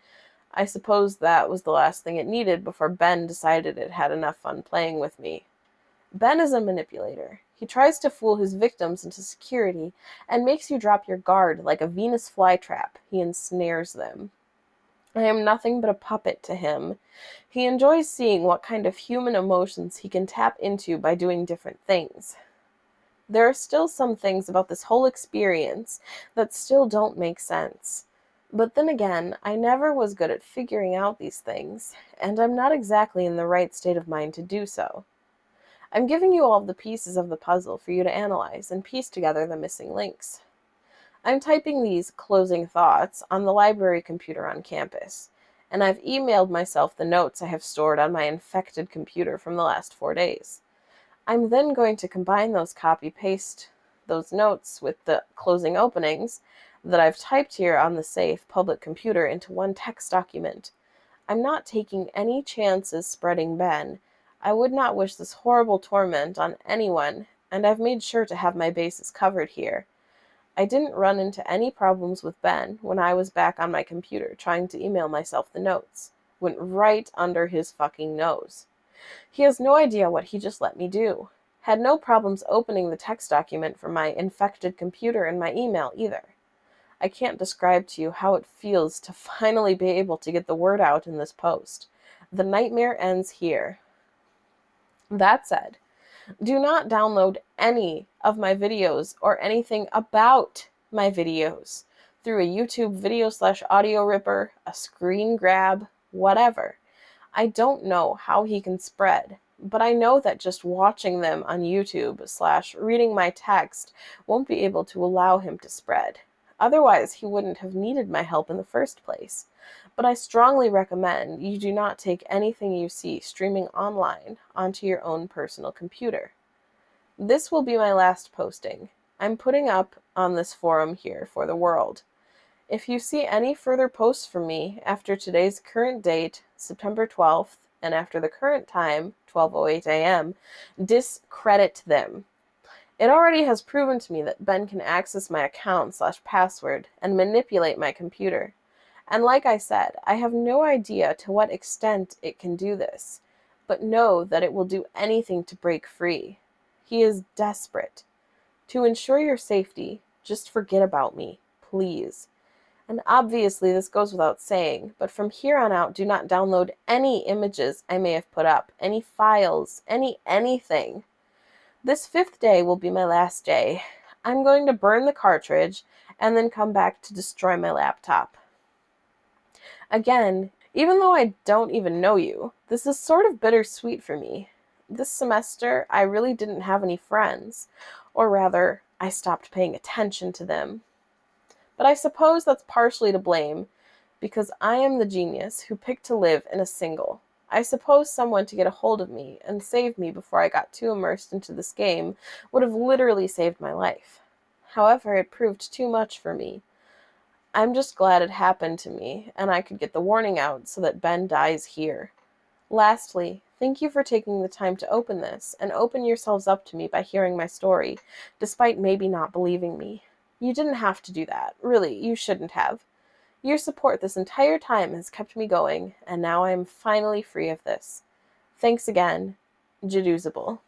I suppose that was the last thing it needed before Ben decided it had enough fun playing with me. Ben is a manipulator. He tries to fool his victims into security and makes you drop your guard like a Venus flytrap. He ensnares them. I am nothing but a puppet to him. He enjoys seeing what kind of human emotions he can tap into by doing different things. There are still some things about this whole experience that still don't make sense. But then again, I never was good at figuring out these things, and I'm not exactly in the right state of mind to do so. I'm giving you all the pieces of the puzzle for you to analyze and piece together the missing links. I'm typing these closing thoughts on the library computer on campus, and I've emailed myself the notes I have stored on my infected computer from the last 4 days. I'm then going to combine copy-paste those notes with the closing openings that I've typed here on the safe public computer into one text document. I'm not taking any chances spreading Ben. I would not wish this horrible torment on anyone, and I've made sure to have my bases covered here. I didn't run into any problems with Ben when I was back on my computer trying to email myself the notes. Went right under his fucking nose. He has no idea what he just let me do. Had no problems opening the text document from my infected computer in my email either. I can't describe to you how it feels to finally be able to get the word out in this post. The nightmare ends here. That said, do not download any of my videos or anything about my videos through a YouTube video/audio ripper, a screen grab, whatever. I don't know how he can spread, but I know that just watching them on YouTube/reading my text won't be able to allow him to spread. Otherwise, he wouldn't have needed my help in the first place. But I strongly recommend you do not take anything you see streaming online onto your own personal computer. This will be my last posting. I'm putting up on this forum here for the world. If you see any further posts from me after today's current date, September 12th, and after the current time, 12:08 a.m., discredit them. It already has proven to me that Ben can access my account/password and manipulate my computer. And like I said, I have no idea to what extent it can do this, but know that it will do anything to break free. He is desperate. To ensure your safety, just forget about me, please. And obviously this goes without saying, but from here on out, do not download any images I may have put up, any files, anything. This 5th day will be my last day. I'm going to burn the cartridge and then come back to destroy my laptop. Again, even though I don't even know you, this is sort of bittersweet for me. This semester, I really didn't have any friends, or rather, I stopped paying attention to them. But I suppose that's partially to blame, because I am the genius who picked to live in a single. I suppose someone to get a hold of me and save me before I got too immersed into this game would have literally saved my life. However, it proved too much for me. I'm just glad it happened to me, and I could get the warning out so that Ben dies here. Lastly, thank you for taking the time to open this, and open yourselves up to me by hearing my story, despite maybe not believing me. You didn't have to do that. Really, you shouldn't have. Your support this entire time has kept me going, and now I am finally free of this. Thanks again, Jaduzable.